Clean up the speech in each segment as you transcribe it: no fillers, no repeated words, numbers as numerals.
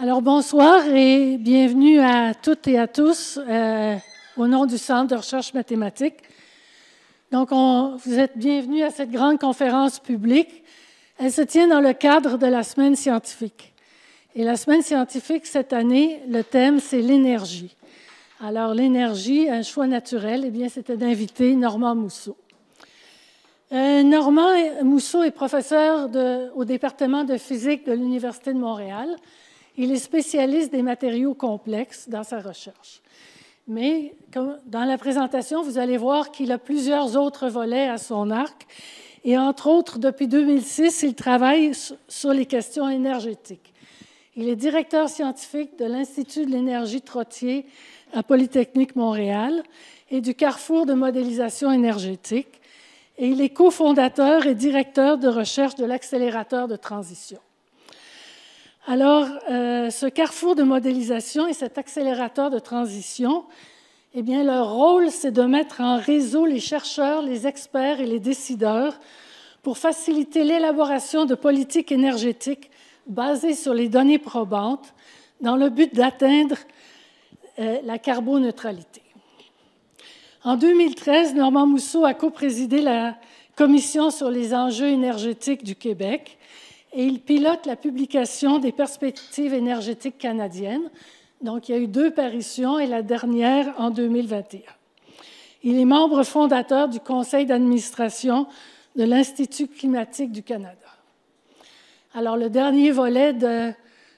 Alors bonsoir et bienvenue à toutes et à tous au nom du Centre de recherche mathématique. Donc, vous êtes bienvenus à cette grande conférence publique. Elle se tient dans le cadre de la Semaine scientifique. Et la Semaine scientifique, cette année, le thème, c'est l'énergie. Alors, l'énergie, un choix naturel, eh bien, c'était d'inviter Normand Mousseau. Normand Mousseau est professeur au département de physique de l'Université de Montréal. Il est spécialiste des matériaux complexes dans sa recherche. Mais dans la présentation, vous allez voir qu'il a plusieurs autres volets à son arc. Et entre autres, depuis 2006, il travaille sur les questions énergétiques. Il est directeur scientifique de l'Institut de l'énergie Trottier à Polytechnique Montréal et du Carrefour de modélisation énergétique. Et il est cofondateur et directeur de recherche de l'accélérateur de transition. Alors, ce carrefour de modélisation et cet accélérateur de transition, eh bien, leur rôle, c'est de mettre en réseau les chercheurs, les experts et les décideurs pour faciliter l'élaboration de politiques énergétiques basées sur les données probantes dans le but d'atteindre la carboneutralité. En 2013, Normand Mousseau a coprésidé la Commission sur les enjeux énergétiques du Québec et il pilote la publication des perspectives énergétiques canadiennes. Donc, il y a eu 2 parutions et la dernière en 2021. Il est membre fondateur du conseil d'administration de l'Institut climatique du Canada. Alors, le dernier volet de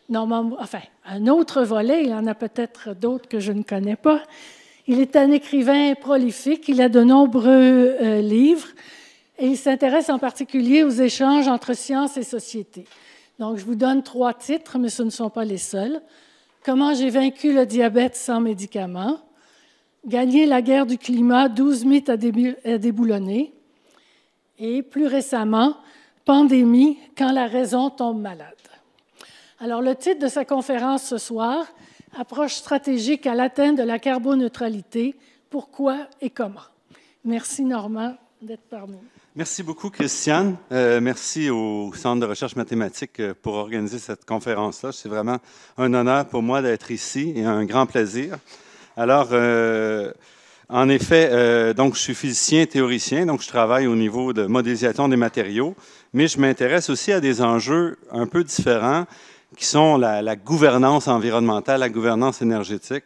Normand, enfin, un autre volet, il y en a peut-être d'autres que je ne connais pas. Il est un écrivain prolifique, il a de nombreux livres. Et il s'intéresse en particulier aux échanges entre sciences et société. Donc, je vous donne 3 titres, mais ce ne sont pas les seuls. Comment j'ai vaincu le diabète sans médicaments. Gagner la guerre du climat, 12 mythes à déboulonner. Et plus récemment, Pandémie, quand la raison tombe malade. Alors, le titre de sa conférence ce soir, Approche stratégique à l'atteinte de la carboneutralité, pourquoi et comment. Merci Normand d'être parmi nous. Merci beaucoup, Christiane. Merci au Centre de recherche mathématique pour organiser cette conférence-là. C'est vraiment un honneur pour moi d'être ici et un grand plaisir. Alors, en effet, donc je suis physicien et théoricien, donc je travaille au niveau de modélisation des matériaux, mais je m'intéresse aussi à des enjeux un peu différents qui sont la gouvernance environnementale, la gouvernance énergétique.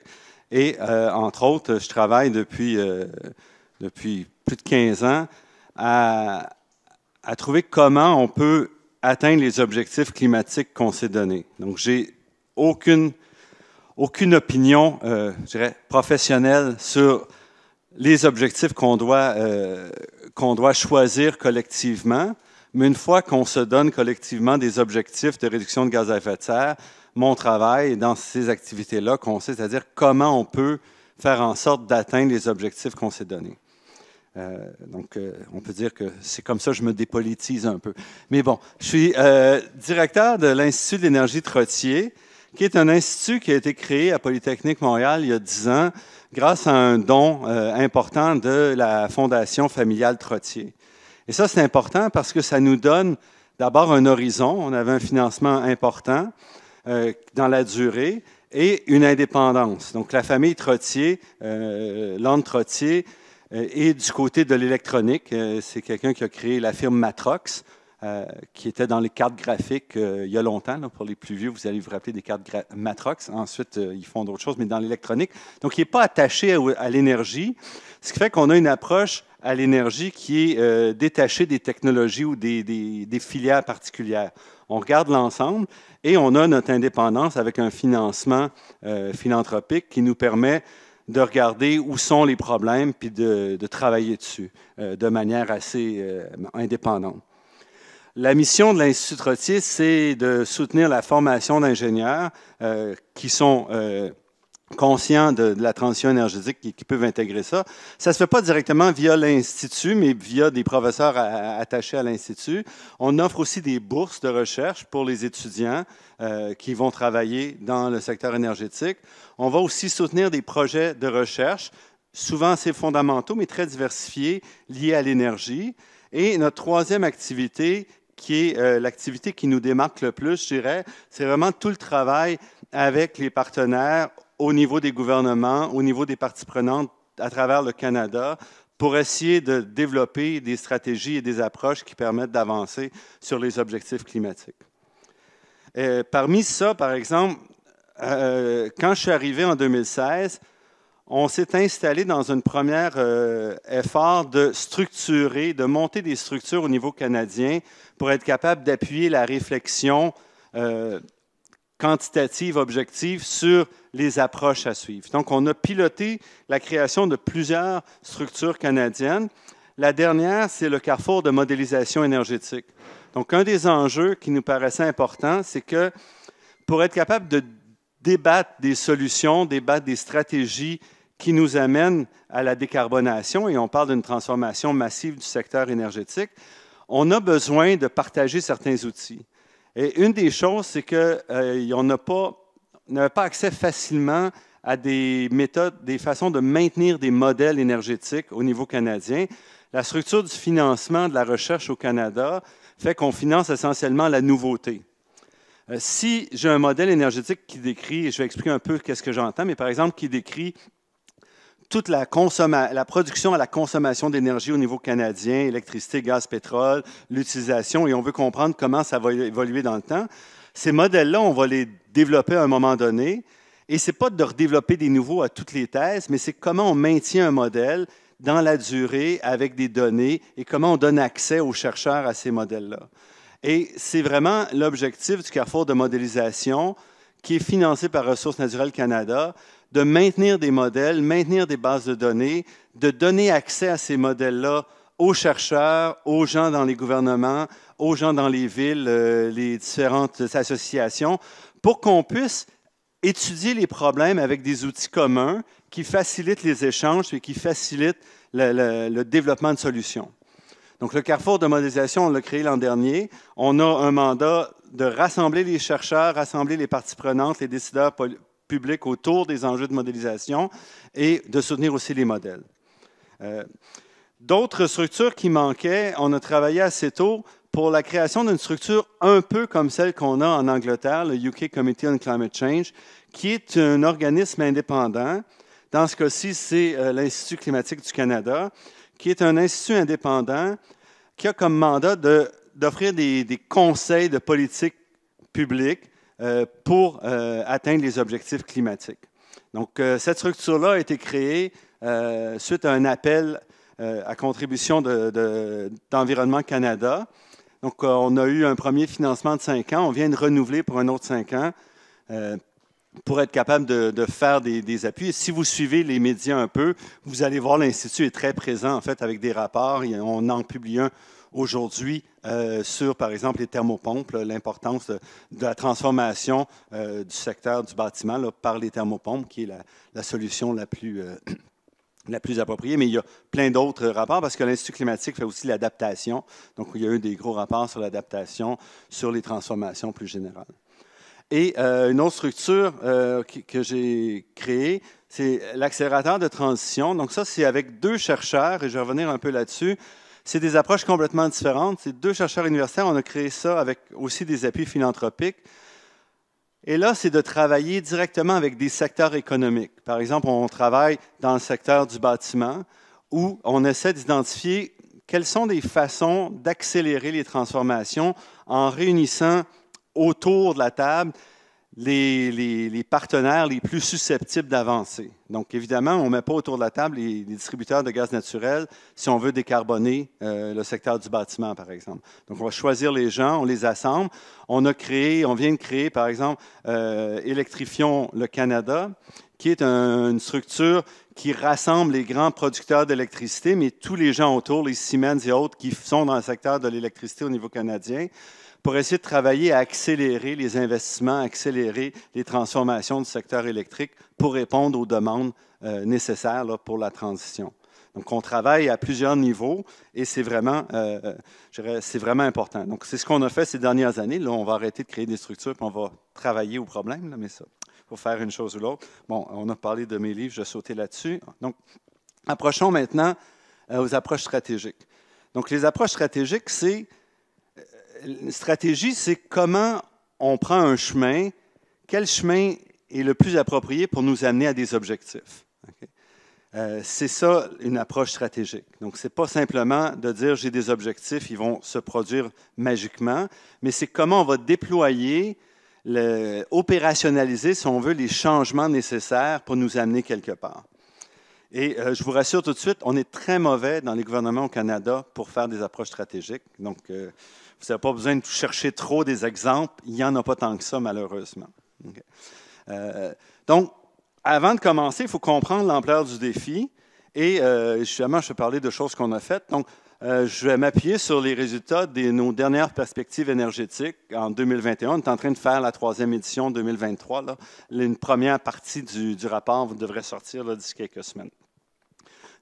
Et, entre autres, je travaille depuis plus de 15 ans à trouver comment on peut atteindre les objectifs climatiques qu'on s'est donnés. Donc, j'ai aucune opinion, je dirais, professionnelle sur les objectifs qu'on doit choisir collectivement, mais une fois qu'on se donne collectivement des objectifs de réduction de gaz à effet de serre, mon travail dans ces activités-là consiste à dire comment on peut faire en sorte d'atteindre les objectifs qu'on s'est donnés. Donc, on peut dire que c'est comme ça que je me dépolitise un peu. Mais bon, je suis directeur de l'Institut de l'énergie Trottier, qui est un institut qui a été créé à Polytechnique Montréal il y a 10 ans grâce à un don important de la Fondation familiale Trottier. Et ça, c'est important parce que ça nous donne d'abord un horizon. On avait un financement important dans la durée et une indépendance. Donc, la famille Trottier, Lande Trottier, et du côté de l'électronique, c'est quelqu'un qui a créé la firme Matrox, qui était dans les cartes graphiques il y a longtemps. Là, pour les plus vieux, vous allez vous rappeler des cartes Matrox. Ensuite, ils font d'autres choses, mais dans l'électronique. Donc, il n'est pas attaché à l'énergie, ce qui fait qu'on a une approche à l'énergie qui est détachée des technologies ou des filières particulières. On regarde l'ensemble et on a notre indépendance avec un financement philanthropique qui nous permet de regarder où sont les problèmes puis de travailler dessus de manière assez indépendante. La mission de l'Institut Trottier, c'est de soutenir la formation d'ingénieurs qui sont conscients de la transition énergétique qui peuvent intégrer ça. Ça ne se fait pas directement via l'Institut, mais via des professeurs attachés à l'Institut. On offre aussi des bourses de recherche pour les étudiants qui vont travailler dans le secteur énergétique. On va aussi soutenir des projets de recherche, souvent assez fondamentaux, mais très diversifiés, liés à l'énergie. Et notre troisième activité, qui est l'activité qui nous démarque le plus, je dirais, c'est vraiment tout le travail avec les partenaires au niveau des gouvernements, au niveau des parties prenantes à travers le Canada, pour essayer de développer des stratégies et des approches qui permettent d'avancer sur les objectifs climatiques. Parmi ça, par exemple, quand je suis arrivé en 2016, on s'est installé dans une première effort de structurer, de monter des structures au niveau canadien pour être capable d'appuyer la réflexion quantitative, objective sur les approches à suivre. Donc, on a piloté la création de plusieurs structures canadiennes. La dernière, c'est le carrefour de modélisation énergétique. Donc, un des enjeux qui nous paraissait important, c'est que pour être capable de débattre des solutions, débattre des stratégies qui nous amènent à la décarbonation, et on parle d'une transformation massive du secteur énergétique, on a besoin de partager certains outils. Et une des choses, c'est qu'on n'avait pas accès facilement à des méthodes, des façons de maintenir des modèles énergétiques au niveau canadien. La structure du financement de la recherche au Canada fait qu'on finance essentiellement la nouveauté. Si j'ai un modèle énergétique qui décrit, et je vais expliquer un peu qu'est-ce que j'entends, mais par exemple qui décrit toute la production à la consommation d'énergie au niveau canadien, électricité, gaz, pétrole, l'utilisation, et on veut comprendre comment ça va évoluer dans le temps. Ces modèles-là, on va les développer à un moment donné, et ce n'est pas de redévelopper des nouveaux à toutes les thèses, mais c'est comment on maintient un modèle dans la durée avec des données et comment on donne accès aux chercheurs à ces modèles-là. Et c'est vraiment l'objectif du carrefour de modélisation qui est financé par Ressources naturelles Canada, de maintenir des modèles, maintenir des bases de données, de donner accès à ces modèles-là aux chercheurs, aux gens dans les gouvernements, aux gens dans les villes, les différentes associations, pour qu'on puisse étudier les problèmes avec des outils communs qui facilitent les échanges et qui facilitent le développement de solutions. Donc, le carrefour de modélisation, on l'a créé l'an dernier. On a un mandat de rassembler les chercheurs, rassembler les parties prenantes, les décideurs publics autour des enjeux de modélisation et de soutenir aussi les modèles. D'autres structures qui manquaient, on a travaillé assez tôt pour la création d'une structure un peu comme celle qu'on a en Angleterre, le UK Committee on Climate Change, qui est un organisme indépendant. Dans ce cas-ci, c'est l'Institut climatique du Canada, qui est un institut indépendant qui a comme mandat d'offrir des conseils de politique publique pour atteindre les objectifs climatiques. Donc, cette structure-là a été créée suite à un appel à contribution d'Environnement Canada. Donc, on a eu un premier financement de 5 ans. On vient de renouveler pour un autre 5 ans pour être capable de faire des appuis. Et si vous suivez les médias un peu, vous allez voir l'Institut est très présent, en fait, avec des rapports. On en publie un aujourd'hui sur, par exemple, les thermopompes, l'importance de la transformation du secteur du bâtiment par les thermopompes, qui est la solution la plus appropriée. Mais il y a plein d'autres rapports parce que l'Institut climatique fait aussi l'adaptation. Donc, il y a eu des gros rapports sur l'adaptation, sur les transformations plus générales. Et une autre structure que j'ai créée, c'est l'accélérateur de transition. Donc ça, c'est avec 2 chercheurs, et je vais revenir un peu là-dessus. C'est des approches complètement différentes. C'est 2 chercheurs universitaires. On a créé ça avec aussi des appuis philanthropiques. Et là, c'est de travailler directement avec des secteurs économiques. Par exemple, on travaille dans le secteur du bâtiment où on essaie d'identifier quelles sont des façons d'accélérer les transformations en réunissant autour de la table les partenaires les plus susceptibles d'avancer. Donc, évidemment, on ne met pas autour de la table les distributeurs de gaz naturel si on veut décarboner le secteur du bâtiment, par exemple. Donc, on va choisir les gens, on les assemble. On vient de créer, par exemple, Électrifions le Canada, qui est une structure qui rassemble les grands producteurs d'électricité, mais tous les gens autour, les Siemens et autres, qui sont dans le secteur de l'électricité au niveau canadien, pour essayer de travailler à accélérer les investissements, accélérer les transformations du secteur électrique pour répondre aux demandes nécessaires pour la transition. Donc, on travaille à plusieurs niveaux et c'est vraiment important. Donc, c'est ce qu'on a fait ces dernières années. Là, on va arrêter de créer des structures et on va travailler au problème, là, mais ça, il faut faire une chose ou l'autre. Bon, on a parlé de mes livres, je vais sauter là-dessus. Donc, approchons maintenant aux approches stratégiques. Donc, les approches stratégiques, une stratégie, c'est comment on prend un chemin, quel chemin est le plus approprié pour nous amener à des objectifs. Okay? C'est ça une approche stratégique. Donc, ce n'est pas simplement de dire j'ai des objectifs, ils vont se produire magiquement, mais c'est comment on va déployer, opérationnaliser, si on veut, les changements nécessaires pour nous amener quelque part. Et je vous rassure tout de suite, on est très mauvais dans les gouvernements au Canada pour faire des approches stratégiques. Donc, vous n'avez pas besoin de chercher trop des exemples. Il n'y en a pas tant que ça, malheureusement. Okay. Donc, avant de commencer, il faut comprendre l'ampleur du défi. Et justement, je vais parler de choses qu'on a faites. Donc, je vais m'appuyer sur les résultats de nos dernières perspectives énergétiques en 2021. On est en train de faire la 3e édition 2023. Là. Une première partie du rapport devrait sortir d'ici quelques semaines.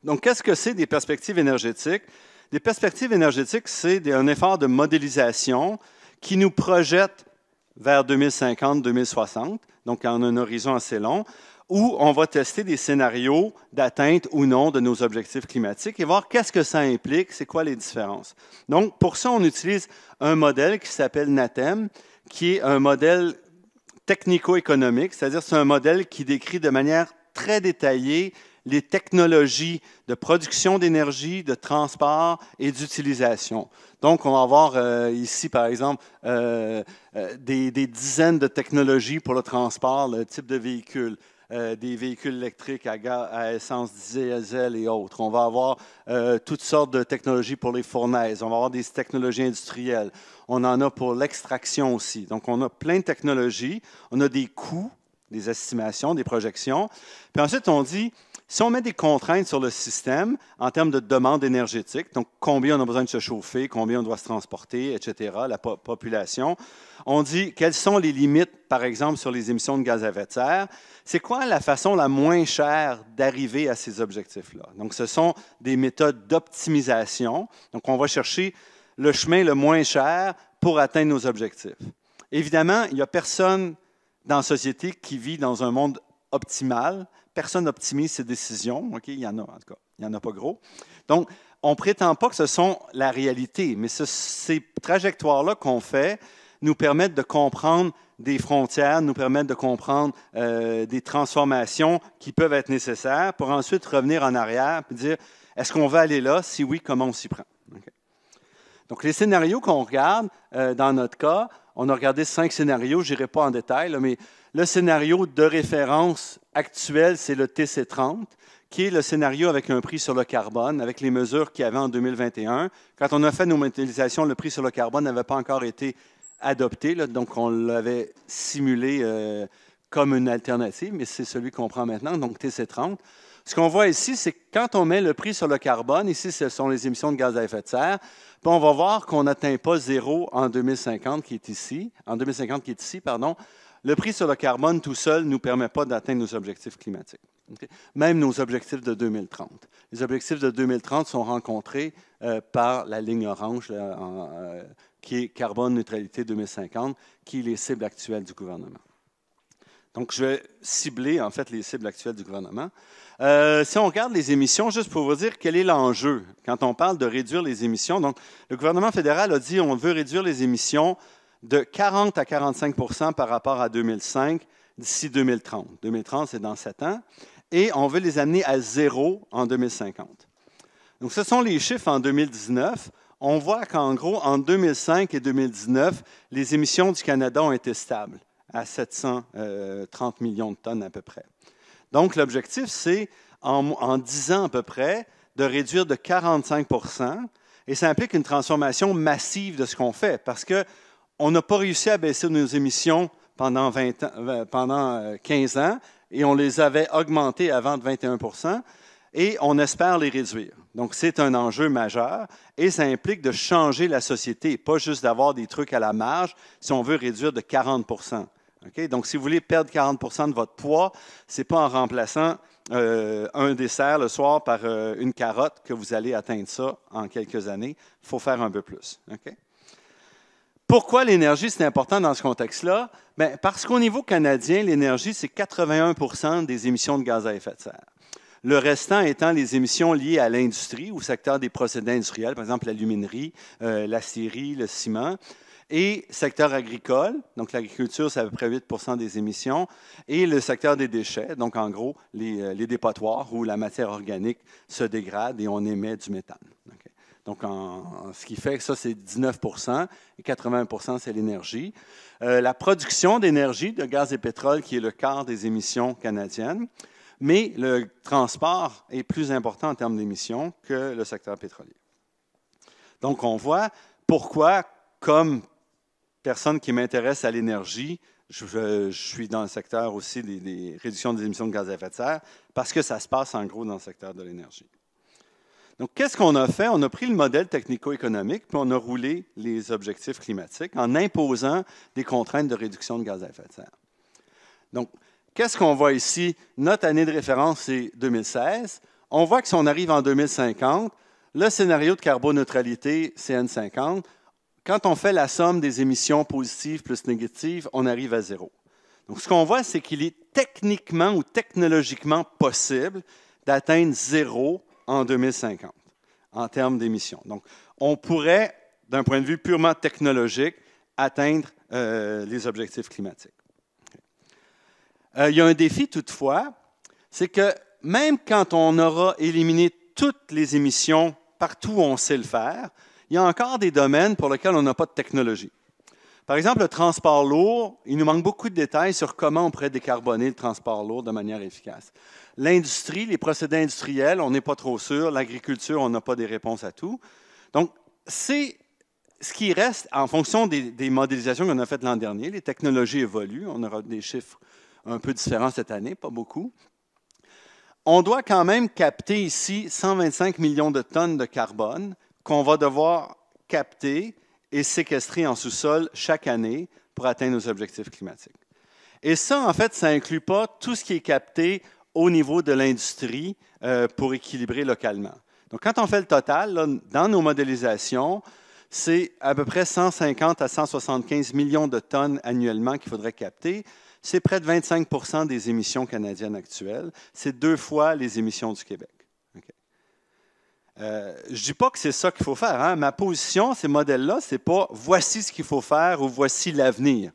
Donc, qu'est-ce que c'est des perspectives énergétiques? Des perspectives énergétiques, c'est un effort de modélisation qui nous projette vers 2050-2060, donc en un horizon assez long, où on va tester des scénarios d'atteinte ou non de nos objectifs climatiques et voir qu'est-ce que ça implique, c'est quoi les différences. Donc, pour ça, on utilise un modèle qui s'appelle NATEM, qui est un modèle technico-économique, c'est-à-dire c'est un modèle qui décrit de manière très détaillée les technologies de production d'énergie, de transport et d'utilisation. Donc, on va avoir ici, par exemple, des dizaines de technologies pour le transport, le type de véhicule, des véhicules électriques à essence diesel et autres. On va avoir toutes sortes de technologies pour les fournaises. On va avoir des technologies industrielles. On en a pour l'extraction aussi. Donc, on a plein de technologies. On a des coûts, des estimations, des projections. Puis ensuite, on dit, si on met des contraintes sur le système en termes de demande énergétique, donc combien on a besoin de se chauffer, combien on doit se transporter, etc., la population, on dit quelles sont les limites, par exemple, sur les émissions de gaz à effet de serre. C'est quoi la façon la moins chère d'arriver à ces objectifs-là? Donc, ce sont des méthodes d'optimisation. Donc, on va chercher le chemin le moins cher pour atteindre nos objectifs. Évidemment, il n'y a personne dans la société qui vit dans un monde optimal. Personne n'optimise ses décisions. Okay? Il y en a, en tout cas. Il n'y en a pas gros. Donc, on ne prétend pas que ce sont la réalité, mais ces trajectoires-là qu'on fait nous permettent de comprendre des frontières, nous permettent de comprendre des transformations qui peuvent être nécessaires pour ensuite revenir en arrière et dire, est-ce qu'on va aller là? Si oui, comment on s'y prend? Okay. Donc, les scénarios qu'on regarde, dans notre cas, on a regardé 5 scénarios, je n'irai pas en détail, là, mais le scénario de référence actuel, c'est le TC30, qui est le scénario avec un prix sur le carbone, avec les mesures qu'il y avait en 2021. Quand on a fait nos modélisations, le prix sur le carbone n'avait pas encore été adopté, là, donc on l'avait simulé comme une alternative, mais c'est celui qu'on prend maintenant, donc TC30. Ce qu'on voit ici, c'est que quand on met le prix sur le carbone, ici, ce sont les émissions de gaz à effet de serre, puis on va voir qu'on n'atteint pas zéro en 2050, qui est ici, le prix sur le carbone tout seul ne nous permet pas d'atteindre nos objectifs climatiques. Okay? Même nos objectifs de 2030. Les objectifs de 2030 sont rencontrés par la ligne orange, qui est carbone neutralité 2050, qui est les cibles actuelles du gouvernement. Donc, je vais cibler, en fait, les cibles actuelles du gouvernement. Si on regarde les émissions, juste pour vous dire quel est l'enjeu quand on parle de réduire les émissions. Donc, le gouvernement fédéral a dit qu'on veut réduire les émissions de 40 à 45 % par rapport à 2005 d'ici 2030. 2030, c'est dans 7 ans. Et on veut les amener à zéro en 2050. Donc, ce sont les chiffres en 2019. On voit qu'en gros, en 2005 et 2019, les émissions du Canada ont été stables à 730 millions de tonnes à peu près. Donc, l'objectif, c'est, en 10 ans à peu près, de réduire de 45 %. Et ça implique une transformation massive de ce qu'on fait, parce qu'on n'a pas réussi à baisser nos émissions pendant 15 ans, et on les avait augmentées avant de 21 %, et on espère les réduire. Donc, c'est un enjeu majeur, et ça implique de changer la société, pas juste d'avoir des trucs à la marge, si on veut réduire de 40 %. Okay? Donc, si vous voulez perdre 40 % de votre poids, ce n'est pas en remplaçant un dessert le soir par une carotte que vous allez atteindre ça en quelques années. Il faut faire un peu plus. Okay? Pourquoi l'énergie, c'est important dans ce contexte-là? Bien, parce qu'au niveau canadien, l'énergie, c'est 81 % des émissions de gaz à effet de serre. Le restant étant les émissions liées à l'industrie, au secteur des procédés industriels, par exemple l'aluminerie, l'acierie, le ciment. Et secteur agricole, donc l'agriculture, c'est à peu près 8% des émissions, et le secteur des déchets, donc en gros, les dépotoirs où la matière organique se dégrade et on émet du méthane. Okay. Donc, ce qui fait que ça, c'est 19% et 80%, c'est l'énergie. La production d'énergie, de gaz et pétrole, qui est le quart des émissions canadiennes, mais le transport est plus important en termes d'émissions que le secteur pétrolier. Donc, on voit pourquoi, comme personne qui m'intéresse à l'énergie, je suis dans le secteur aussi des réductions des émissions de gaz à effet de serre, parce que ça se passe en gros dans le secteur de l'énergie. Donc, qu'est-ce qu'on a fait? On a pris le modèle technico-économique, puis on a roulé les objectifs climatiques en imposant des contraintes de réduction de gaz à effet de serre. Donc, qu'est-ce qu'on voit ici? Notre année de référence, c'est 2016. On voit que si on arrive en 2050, le scénario de carboneutralité, CN50, quand on fait la somme des émissions positives plus négatives, on arrive à zéro. Donc, ce qu'on voit, c'est qu'il est techniquement ou technologiquement possible d'atteindre zéro en 2050 en termes d'émissions. Donc, on pourrait, d'un point de vue purement technologique, atteindre les objectifs climatiques. Il y a un défi toutefois, c'est que même quand on aura éliminé toutes les émissions partout où on sait le faire, il y a encore des domaines pour lesquels on n'a pas de technologie. Par exemple, le transport lourd, il nous manque beaucoup de détails sur comment on pourrait décarboner le transport lourd de manière efficace. L'industrie, les procédés industriels, on n'est pas trop sûr. L'agriculture, on n'a pas des réponses à tout. Donc, c'est ce qui reste en fonction des modélisations qu'on a faites l'an dernier. Les technologies évoluent. On aura des chiffres un peu différents cette année, pas beaucoup. On doit quand même capter ici 125 millions de tonnes de carbone qu'on va devoir capter et séquestrer en sous-sol chaque année pour atteindre nos objectifs climatiques. Et ça, en fait, ça n'inclut pas tout ce qui est capté au niveau de l'industrie pour équilibrer localement. Donc, quand on fait le total, là, dans nos modélisations, c'est à peu près 150 à 175 millions de tonnes annuellement qu'il faudrait capter. C'est près de 25% des émissions canadiennes actuelles. C'est 2 fois les émissions du Québec. Je ne dis pas que c'est ça qu'il faut faire. Hein. Ma position, ces modèles-là, ce n'est pas « voici ce qu'il faut faire » ou « voici l'avenir ».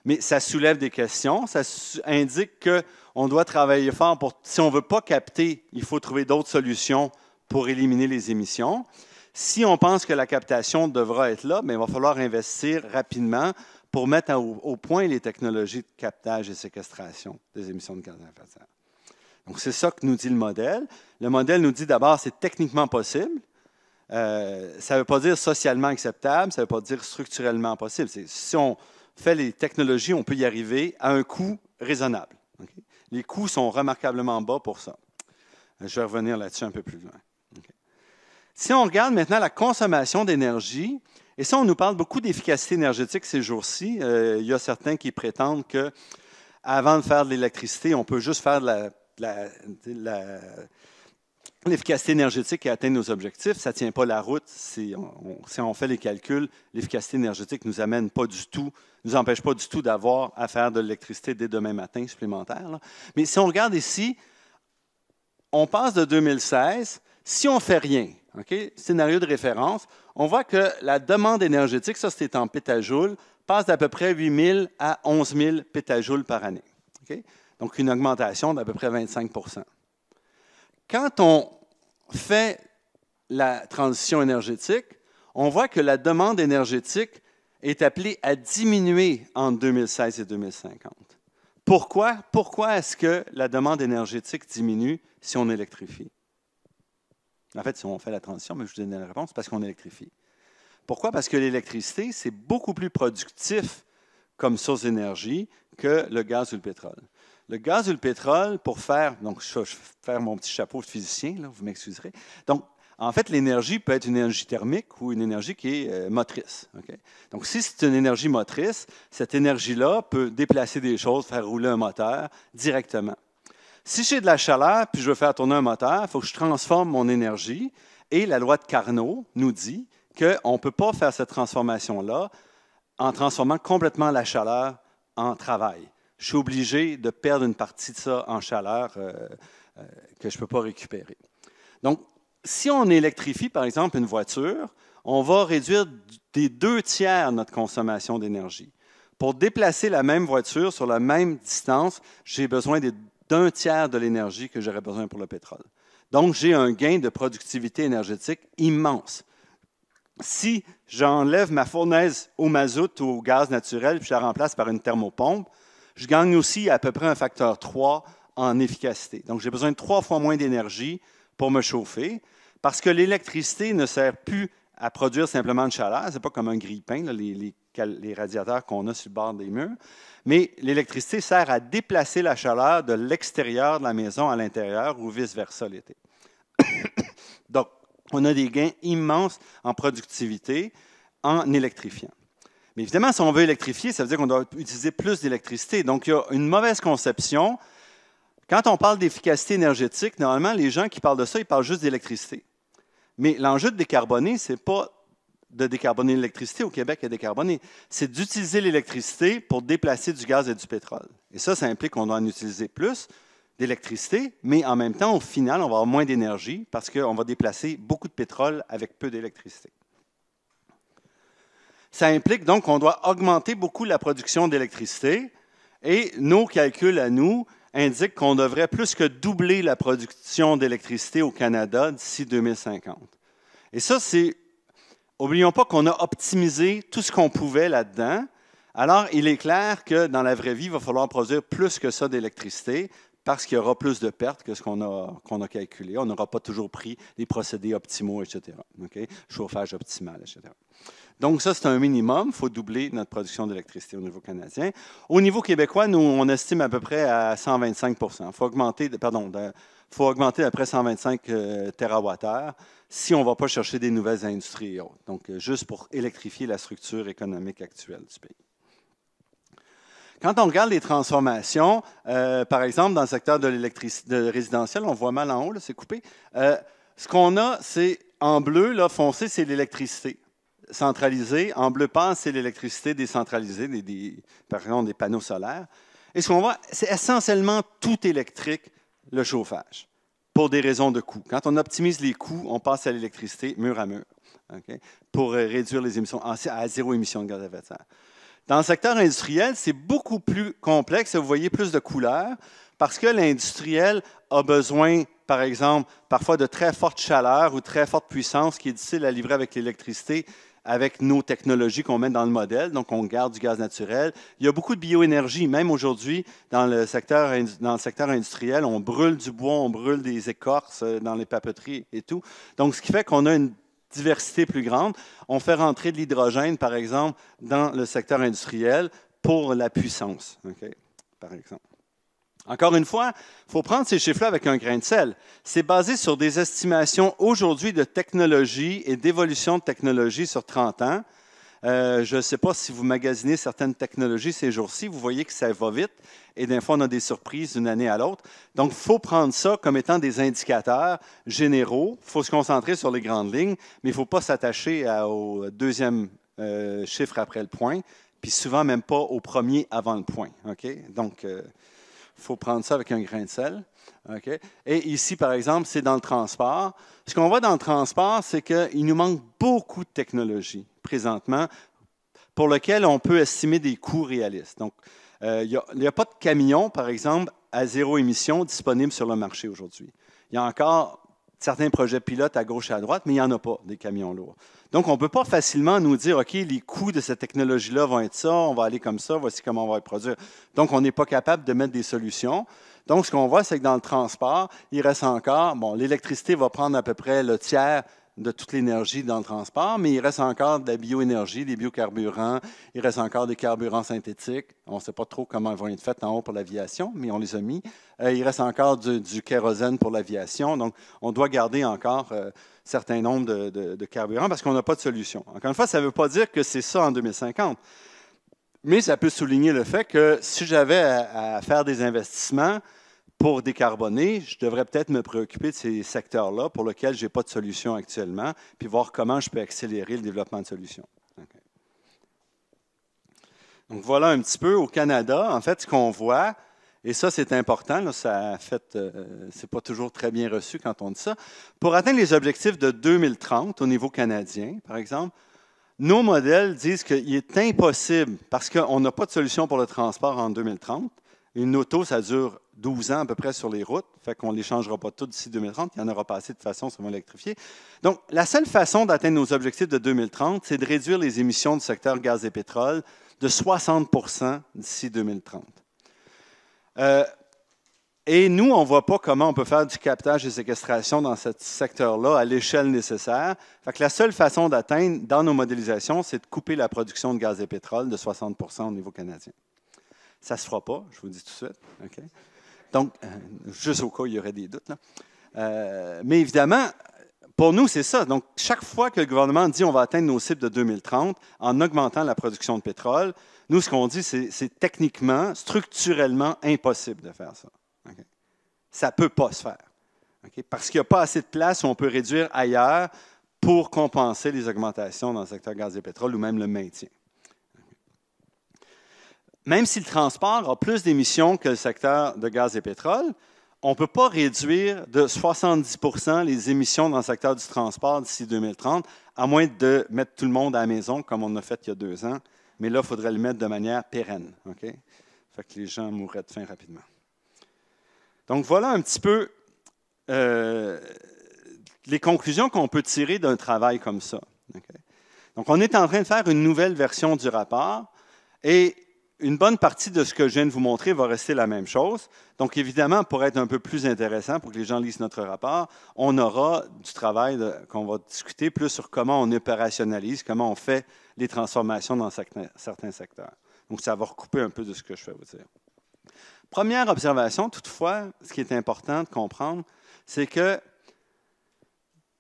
Mais ça soulève des questions. Ça indique qu'on doit travailler fort pour, si on ne veut pas capter, il faut trouver d'autres solutions pour éliminer les émissions. Si on pense que la captation devra être là, bien, il va falloir investir rapidement pour mettre au point les technologies de captage et séquestration des émissions de gaz à effet de serre. Donc, c'est ça que nous dit le modèle. Le modèle nous dit d'abord, c'est techniquement possible. Ça ne veut pas dire socialement acceptable, ça ne veut pas dire structurellement possible. Si on fait les technologies, on peut y arriver à un coût raisonnable. Okay? Les coûts sont remarquablement bas pour ça. Je vais revenir là-dessus un peu plus loin. Okay? Si on regarde maintenant la consommation d'énergie, et ça, on nous parle beaucoup d'efficacité énergétique ces jours-ci. Il y a certains qui prétendent qu'avant de faire de l'électricité, on peut juste faire l'efficacité énergétique et atteindre nos objectifs. Ça ne tient pas la route. Si on fait les calculs, l'efficacité énergétique ne nous empêche pas du tout d'avoir à faire de l'électricité dès demain matin supplémentaire. Là. Mais si on regarde ici, on passe de 2016, si on ne fait rien, okay, scénario de référence, on voit que la demande énergétique, ça c'était en pétajoules, passe d'à peu près 8 000 à 11 000 pétajoules par année. Okay? Donc, une augmentation d'à peu près 25 %. Quand on fait la transition énergétique, on voit que la demande énergétique est appelée à diminuer entre 2016 et 2050. Pourquoi? Pourquoi est-ce que la demande énergétique diminue si on électrifie? En fait, si on fait la transition, mais je vous donne la réponse, parce qu'on électrifie. Pourquoi? Parce que l'électricité, c'est beaucoup plus productif comme source d'énergie que le gaz ou le pétrole. Le gaz ou le pétrole, pour faire, donc je vais faire mon petit chapeau de physicien, là, vous m'excuserez. Donc, en fait, l'énergie peut être une énergie thermique ou une énergie qui est motrice. Okay? Donc, si c'est une énergie motrice, cette énergie-là peut déplacer des choses, faire rouler un moteur directement. Si j'ai de la chaleur puis je veux faire tourner un moteur, il faut que je transforme mon énergie. Et la loi de Carnot nous dit qu'on ne peut pas faire cette transformation-là en transformant complètement la chaleur en travail. Je suis obligé de perdre une partie de ça en chaleur que je ne peux pas récupérer. Donc, si on électrifie, par exemple, une voiture, on va réduire des 2/3 notre consommation d'énergie. Pour déplacer la même voiture sur la même distance, j'ai besoin d'1/3 de l'énergie que j'aurais besoin pour le pétrole. Donc, j'ai un gain de productivité énergétique immense. Si j'enlève ma fournaise au mazout ou au gaz naturel puis je la remplace par une thermopompe, je gagne aussi à peu près un facteur 3 en efficacité. Donc, j'ai besoin de 3 fois moins d'énergie pour me chauffer parce que l'électricité ne sert plus à produire simplement de chaleur. Ce n'est pas comme un grille-pain, les radiateurs qu'on a sur le bord des murs. Mais l'électricité sert à déplacer la chaleur de l'extérieur de la maison à l'intérieur ou vice-versa l'été. Donc, on a des gains immenses en productivité en électrifiant. Mais évidemment, si on veut électrifier, ça veut dire qu'on doit utiliser plus d'électricité. Donc, il y a une mauvaise conception. Quand on parle d'efficacité énergétique, normalement, les gens qui parlent de ça, ils parlent juste d'électricité. Mais l'enjeu de décarboner, ce n'est pas de décarboner l'électricité. Au Québec, il y a décarboné. C'est d'utiliser l'électricité pour déplacer du gaz et du pétrole. Et ça implique qu'on doit en utiliser plus d'électricité, mais en même temps, au final, on va avoir moins d'énergie parce qu'on va déplacer beaucoup de pétrole avec peu d'électricité. Ça implique donc qu'on doit augmenter beaucoup la production d'électricité et nos calculs à nous indiquent qu'on devrait plus que doubler la production d'électricité au Canada d'ici 2050. Et ça, n'oublions pas qu'on a optimisé tout ce qu'on pouvait là-dedans. Alors, il est clair que dans la vraie vie, il va falloir produire plus que ça d'électricité parce qu'il y aura plus de pertes que ce qu'on a calculé. On n'aura pas toujours pris les procédés optimaux, etc. Okay? Chauffage optimal, etc. Donc, ça, c'est un minimum. Il faut doubler notre production d'électricité au niveau canadien. Au niveau québécois, nous, on estime à peu près à 125 %. Il faut augmenter d'après 125 TWh si on ne va pas chercher des nouvelles industries et autres. Donc, juste pour électrifier la structure économique actuelle du pays. Quand on regarde les transformations, par exemple, dans le secteur de résidentiel, on voit mal en haut, c'est coupé. Ce qu'on a, c'est en bleu, là, foncé, c'est l'électricité centralisée. En bleu pâle, c'est l'électricité décentralisée, par exemple des panneaux solaires. Et ce qu'on voit, c'est essentiellement tout électrique, le chauffage, pour des raisons de coût. Quand on optimise les coûts, on passe à l'électricité mur à mur, okay, pour réduire les émissions, à 0 émission de gaz à effet de serre. Dans le secteur industriel, c'est beaucoup plus complexe. Vous voyez plus de couleurs parce que l'industriel a besoin, par exemple, parfois de très forte chaleur ou très forte puissance qui est difficile à livrer avec l'électricité avec nos technologies qu'on met dans le modèle. Donc, on garde du gaz naturel. Il y a beaucoup de bioénergie. Même aujourd'hui, dans le secteur industriel, on brûle du bois, on brûle des écorces dans les papeteries et tout. Donc, ce qui fait qu'on a une diversité plus grande. On fait rentrer de l'hydrogène, par exemple, dans le secteur industriel pour la puissance, okay, par exemple. Encore une fois, il faut prendre ces chiffres-là avec un grain de sel. C'est basé sur des estimations aujourd'hui de technologie et d'évolution de technologie sur 30 ans. Je ne sais pas si vous magasinez certaines technologies ces jours-ci, vous voyez que ça va vite et des fois, on a des surprises d'une année à l'autre. Donc, il faut prendre ça comme étant des indicateurs généraux. Il faut se concentrer sur les grandes lignes, mais il ne faut pas s'attacher au deuxième chiffre après le point, puis souvent même pas au premier avant le point. Okay? Donc, il faut prendre ça avec un grain de sel. Okay? Et ici, par exemple, c'est dans le transport. Ce qu'on voit dans le transport, c'est qu'il nous manque beaucoup de technologies présentement pour lesquelles on peut estimer des coûts réalistes. Donc, il n'y a pas de camion, par exemple, à 0 émission disponible sur le marché aujourd'hui. Il y a encore certains projets pilotes à gauche et à droite, mais il n'y en a pas des camions lourds. Donc, on ne peut pas facilement nous dire, OK, les coûts de cette technologie-là vont être ça, on va aller comme ça, voici comment on va le produire. Donc, on n'est pas capable de mettre des solutions. Donc, ce qu'on voit, c'est que dans le transport, il reste encore, l'électricité va prendre à peu près le tiers de toute l'énergie dans le transport, mais il reste encore de la bioénergie, des biocarburants, il reste encore des carburants synthétiques. On ne sait pas trop comment ils vont être faits en haut pour l'aviation, mais on les a mis. Il reste encore du kérosène pour l'aviation. Donc, on doit garder encore un certain nombre de carburants parce qu'on n'a pas de solution. Encore une fois, ça ne veut pas dire que c'est ça en 2050. Mais ça peut souligner le fait que si j'avais à faire des investissements pour décarboner, je devrais peut-être me préoccuper de ces secteurs-là pour lesquels je n'ai pas de solution actuellement, puis voir comment je peux accélérer le développement de solutions. Okay. Donc, voilà un petit peu au Canada. En fait, ce qu'on voit Et ça, c'est important. Là, c'est pas toujours très bien reçu quand on dit ça. Pour atteindre les objectifs de 2030 au niveau canadien, par exemple, nos modèles disent qu'il est impossible, parce qu'on n'a pas de solution pour le transport en 2030. Une auto, ça dure 12 ans à peu près sur les routes, fait qu'on ne les changera pas toutes d'ici 2030. Il n'y en aura pas assez de toute façon, ça va électrifier. Donc, la seule façon d'atteindre nos objectifs de 2030, c'est de réduire les émissions du secteur gaz et pétrole de 60 % d'ici 2030. Et nous, on ne voit pas comment on peut faire du captage et séquestration dans ce secteur-là à l'échelle nécessaire. Fait que la seule façon d'atteindre dans nos modélisations, c'est de couper la production de gaz et pétrole de 60 % au niveau canadien. Ça ne se fera pas, je vous le dis tout de suite. Okay? Donc, juste au cas où il y aurait des doutes. Là. Mais évidemment, pour nous, c'est ça. Donc, chaque fois que le gouvernement dit qu'on va atteindre nos cibles de 2030 en augmentant la production de pétrole, nous, ce qu'on dit, c'est techniquement, structurellement impossible de faire ça. Okay? Ça ne peut pas se faire. Okay? Parce qu'il n'y a pas assez de place où on peut réduire ailleurs pour compenser les augmentations dans le secteur gaz et pétrole ou même le maintien. Même si le transport a plus d'émissions que le secteur de gaz et pétrole, on ne peut pas réduire de 70 % les émissions dans le secteur du transport d'ici 2030, à moins de mettre tout le monde à la maison, comme on a fait il y a 2 ans. Mais là, il faudrait le mettre de manière pérenne. Okay? Fait que les gens mourraient de faim rapidement. Donc, voilà un petit peu les conclusions qu'on peut tirer d'un travail comme ça. Okay? Donc, on est en train de faire une nouvelle version du rapport et une bonne partie de ce que je viens de vous montrer va rester la même chose. Donc, évidemment, pour être un peu plus intéressant, pour que les gens lisent notre rapport, on aura du travail qu'on va discuter plus sur comment on opérationnalise, comment on fait les transformations dans certains secteurs. Donc, ça va recouper un peu de ce que je vais vous dire. Première observation, toutefois, ce qui est important de comprendre, c'est que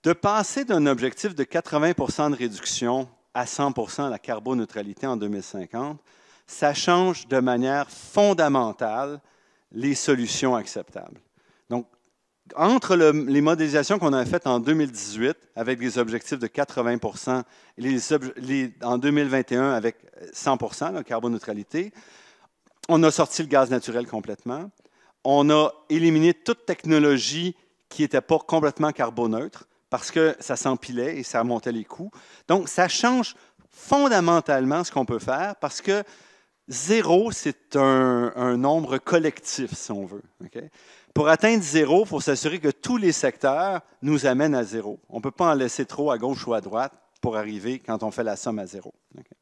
de passer d'un objectif de 80 % de réduction à 100 % la carboneutralité en 2050, ça change de manière fondamentale les solutions acceptables. Donc, entre les modélisations qu'on a faites en 2018 avec des objectifs de 80 % et en 2021 avec 100 % la carboneutralité, on a sorti le gaz naturel complètement. On a éliminé toute technologie qui n'était pas complètement carboneutre parce que ça s'empilait et ça montait les coûts. Donc, ça change fondamentalement ce qu'on peut faire parce que 0, c'est un nombre collectif, si on veut. Okay? Pour atteindre 0, il faut s'assurer que tous les secteurs nous amènent à 0. On ne peut pas en laisser trop à gauche ou à droite pour arriver quand on fait la somme à 0. Okay?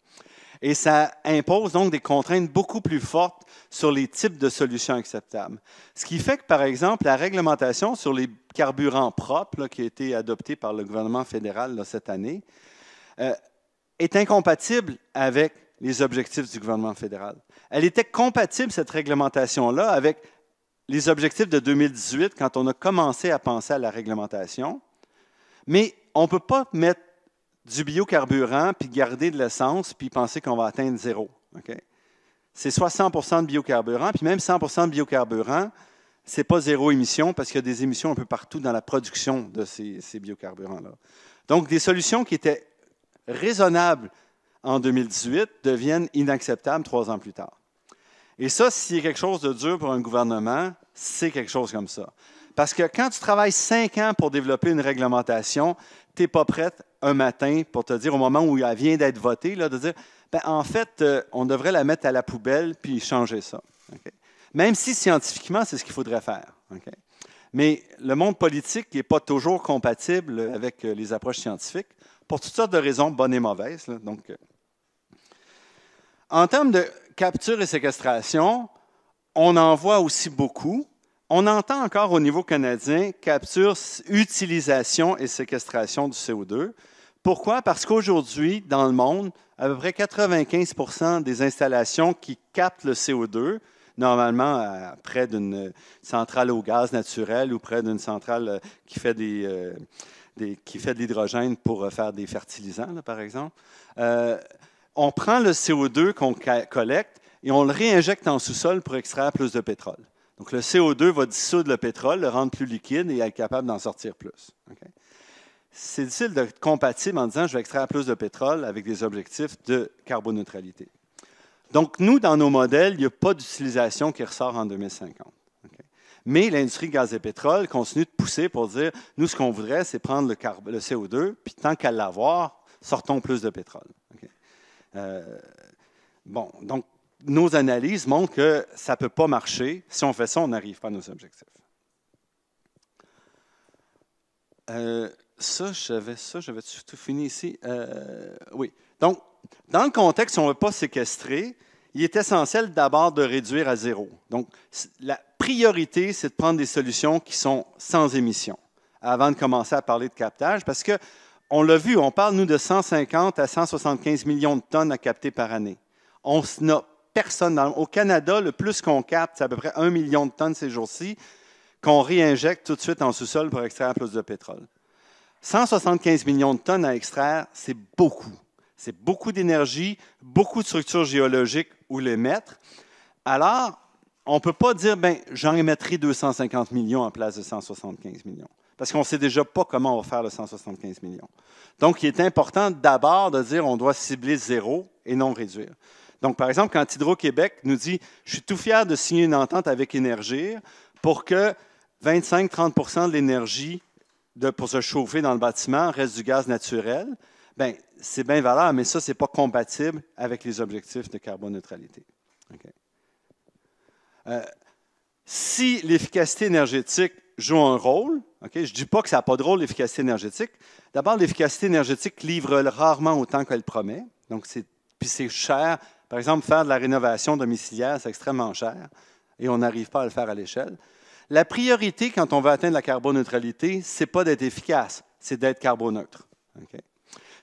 Et ça impose donc des contraintes beaucoup plus fortes sur les types de solutions acceptables. Ce qui fait que, par exemple, la réglementation sur les carburants propres, là, qui a été adoptée par le gouvernement fédéral là, cette année, est incompatible avec les objectifs du gouvernement fédéral. Elle était compatible, cette réglementation-là, avec les objectifs de 2018, quand on a commencé à penser à la réglementation, mais on ne peut pas mettre du biocarburant, puis garder de l'essence, puis penser qu'on va atteindre 0. Okay? C'est 60 % de biocarburant, puis même 100 % de biocarburant, ce n'est pas 0 émission, parce qu'il y a des émissions un peu partout dans la production de ces biocarburants-là. Donc, des solutions qui étaient raisonnables en 2018 deviennent inacceptables 3 ans plus tard. Et ça, s'il y a quelque chose de dur pour un gouvernement, c'est quelque chose comme ça. Parce que quand tu travailles 5 ans pour développer une réglementation, tu n'es pas prête un matin pour te dire, au moment où elle vient d'être votée, là, de dire, ben, en fait, on devrait la mettre à la poubelle puis changer ça. Okay? Même si scientifiquement, c'est ce qu'il faudrait faire. Okay? Mais le monde politique n'est pas toujours compatible avec les approches scientifiques pour toutes sortes de raisons, bonnes et mauvaises. Là. Donc, en termes de capture et séquestration, on en voit aussi beaucoup. On entend encore au niveau canadien capture, utilisation et séquestration du CO2. Pourquoi? Parce qu'aujourd'hui, dans le monde, à peu près 95 % des installations qui captent le CO2, normalement près d'une centrale au gaz naturel ou près d'une centrale qui fait de l'hydrogène pour faire des fertilisants, là, par exemple, on prend le CO2 qu'on collecte et on le réinjecte en sous-sol pour extraire plus de pétrole. Donc, le CO2 va dissoudre le pétrole, le rendre plus liquide et être capable d'en sortir plus. Okay? C'est difficile d'être compatible en disant « je vais extraire plus de pétrole » avec des objectifs de carboneutralité. Donc, nous, dans nos modèles, il n'y a pas d'utilisation qui ressort en 2050. Okay? Mais l'industrie gaz et pétrole continue de pousser pour dire, nous, ce qu'on voudrait, c'est prendre le CO2, puis tant qu'à l'avoir, sortons plus de pétrole. Okay? Bon, donc, nos analyses montrent que ça ne peut pas marcher. Si on fait ça, on n'arrive pas à nos objectifs. J'avais tout fini ici. Oui. Donc, dans le contexte, si on ne veut pas séquestrer, il est essentiel d'abord de réduire à zéro. Donc, la priorité, c'est de prendre des solutions qui sont sans émission avant de commencer à parler de captage, parce qu'on l'a vu, on parle, nous, de 150 à 175 millions de tonnes à capter par année. On n'a personne. Au Canada, le plus qu'on capte, c'est à peu près 1 million de tonnes ces jours-ci, qu'on réinjecte tout de suite en sous-sol pour extraire plus de pétrole. 175 millions de tonnes à extraire, c'est beaucoup. C'est beaucoup d'énergie, beaucoup de structures géologiques où les mettre. Alors, on ne peut pas dire, bien, j'en émettrai 250 millions en place de 175 millions. Parce qu'on ne sait déjà pas comment on va faire le 175 millions. Donc, il est important d'abord de dire qu'on doit cibler zéro et non réduire. Donc, par exemple, quand Hydro-Québec nous dit « Je suis tout fier de signer une entente avec Énergir pour que 25-30 de l'énergie pour se chauffer dans le bâtiment reste du gaz naturel », bien, c'est bien valable, mais ça, ce n'est pas compatible avec les objectifs de carboneutralité. Okay. Si l'efficacité énergétique joue un rôle, okay, je ne dis pas que ça n'a pas de rôle, l'efficacité énergétique. D'abord, l'efficacité énergétique livre rarement autant qu'elle promet. Donc, puis c'est cher. Par exemple, faire de la rénovation domiciliaire, c'est extrêmement cher et on n'arrive pas à le faire à l'échelle. La priorité, quand on veut atteindre la carboneutralité, ce n'est pas d'être efficace, c'est d'être carboneutre. Okay.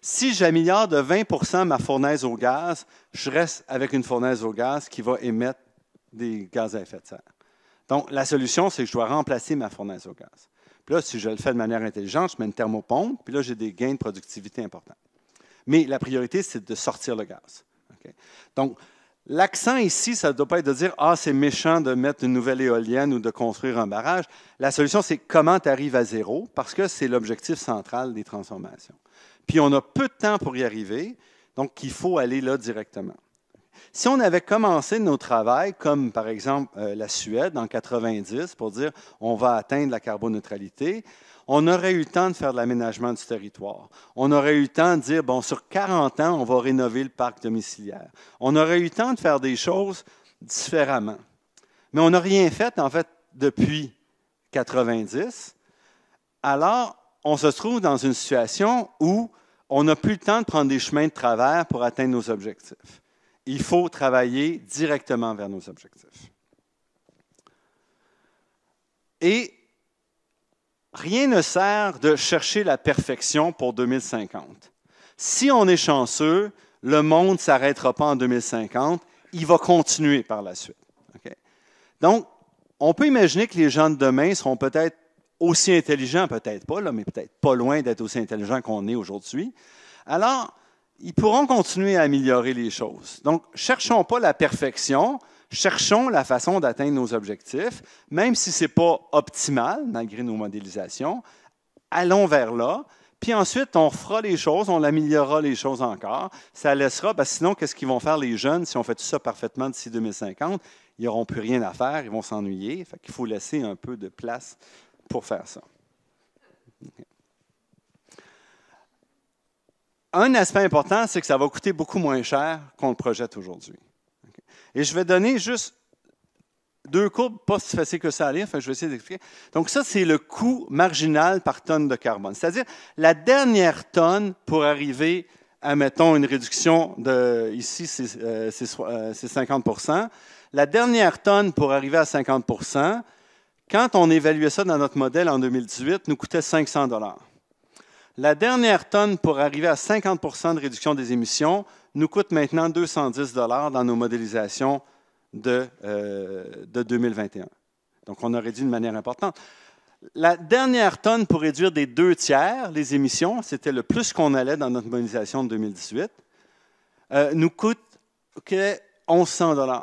Si j'améliore de 20 ma fournaise au gaz, je reste avec une fournaise au gaz qui va émettre des gaz à effet de serre. Donc, la solution, c'est que je dois remplacer ma fournaise au gaz. Puis là, si je le fais de manière intelligente, je mets une thermopompe, puis là, j'ai des gains de productivité importants. Mais la priorité, c'est de sortir le gaz. Okay. Donc, l'accent ici, ça ne doit pas être de dire « Ah, c'est méchant de mettre une nouvelle éolienne ou de construire un barrage ». La solution, c'est comment tu arrives à zéro, parce que c'est l'objectif central des transformations. Puis, on a peu de temps pour y arriver, donc il faut aller là directement. Si on avait commencé nos travaux, comme par exemple la Suède en 90, pour dire on va atteindre la carboneutralité, on aurait eu le temps de faire de l'aménagement du territoire. On aurait eu le temps de dire, bon, sur 40 ans, on va rénover le parc domiciliaire. On aurait eu le temps de faire des choses différemment. Mais on n'a rien fait, en fait, depuis 90. Alors, on se trouve dans une situation où on n'a plus le temps de prendre des chemins de travers pour atteindre nos objectifs. Il faut travailler directement vers nos objectifs. Et rien ne sert de chercher la perfection pour 2050. Si on est chanceux, le monde ne s'arrêtera pas en 2050, il va continuer par la suite. Okay? Donc, on peut imaginer que les gens de demain seront peut-être aussi intelligents, peut-être pas, là, mais peut-être pas loin d'être aussi intelligents qu'on est aujourd'hui. Alors, ils pourront continuer à améliorer les choses. Donc, cherchons pas la perfection, cherchons la façon d'atteindre nos objectifs, même si ce n'est pas optimal, malgré nos modélisations. Allons vers là, puis ensuite, on fera les choses, on améliorera les choses encore. Ça laissera, parce que sinon, qu'est-ce qu'ils vont faire les jeunes si on fait tout ça parfaitement d'ici 2050? Ils n'auront plus rien à faire, ils vont s'ennuyer. Fait qu'il faut laisser un peu de place pour faire ça. Okay. Un aspect important, c'est que ça va coûter beaucoup moins cher qu'on le projette aujourd'hui. Okay. Et je vais donner juste 2 courbes, pas si facile que ça à lire, je vais essayer d'expliquer. Donc ça, c'est le coût marginal par tonne de carbone. C'est-à-dire la dernière tonne pour arriver à, mettons, une réduction de, ici, c'est 50 %. La dernière tonne pour arriver à 50 %, quand on évaluait ça dans notre modèle en 2018, nous coûtait 500 $. La dernière tonne pour arriver à 50 % de réduction des émissions nous coûte maintenant 210 $ dans nos modélisations de 2021. Donc, on a réduit de manière importante. La dernière tonne pour réduire des 2/3 les émissions, c'était le plus qu'on allait dans notre modélisation de 2018, nous coûte 1100 $.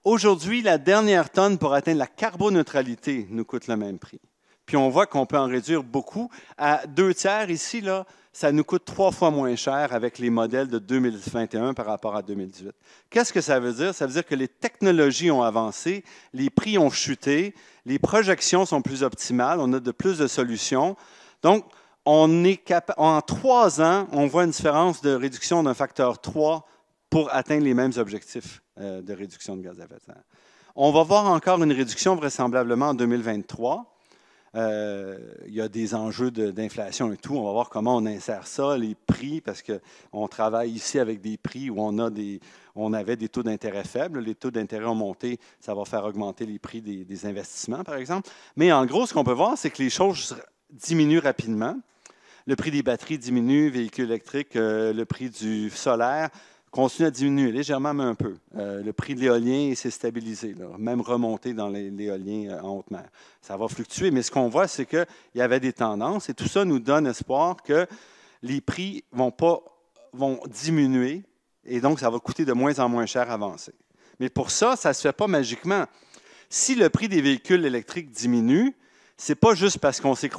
Aujourd'hui, la dernière tonne pour atteindre la carboneutralité nous coûte le même prix. puis on voit qu'on peut en réduire beaucoup. À 2/3 ici, là, ça nous coûte 3 fois moins cher avec les modèles de 2021 par rapport à 2018. Qu'est-ce que ça veut dire? Ça veut dire que les technologies ont avancé, les prix ont chuté, les projections sont plus optimales, on a de plus de solutions. Donc, en 3 ans, on voit une différence de réduction d'un facteur 3 pour atteindre les mêmes objectifs de réduction de gaz à effet de serre. On va voir encore une réduction vraisemblablement en 2023. Il y a des enjeux d'inflation et tout. On va voir comment on insère ça, les prix, parce qu'on travaille ici avec des prix où on avait des taux d'intérêt faibles. Les taux d'intérêt ont monté, ça va faire augmenter les prix des investissements, par exemple. Mais en gros, ce qu'on peut voir, c'est que les choses diminuent rapidement. Le prix des batteries diminue, véhicules électriques, le prix du solaire continue à diminuer légèrement, mais un peu. Le prix de l'éolien s'est stabilisé, là, même remonté dans l'éolien en haute mer. Ça va fluctuer, mais ce qu'on voit, c'est qu'il y avait des tendances et tout ça nous donne espoir que les prix vont diminuer et donc ça va coûter de moins en moins cher à avancer. Mais pour ça, ça ne se fait pas magiquement. Si le prix des véhicules électriques diminue, ce n'est pas juste parce qu'on s'est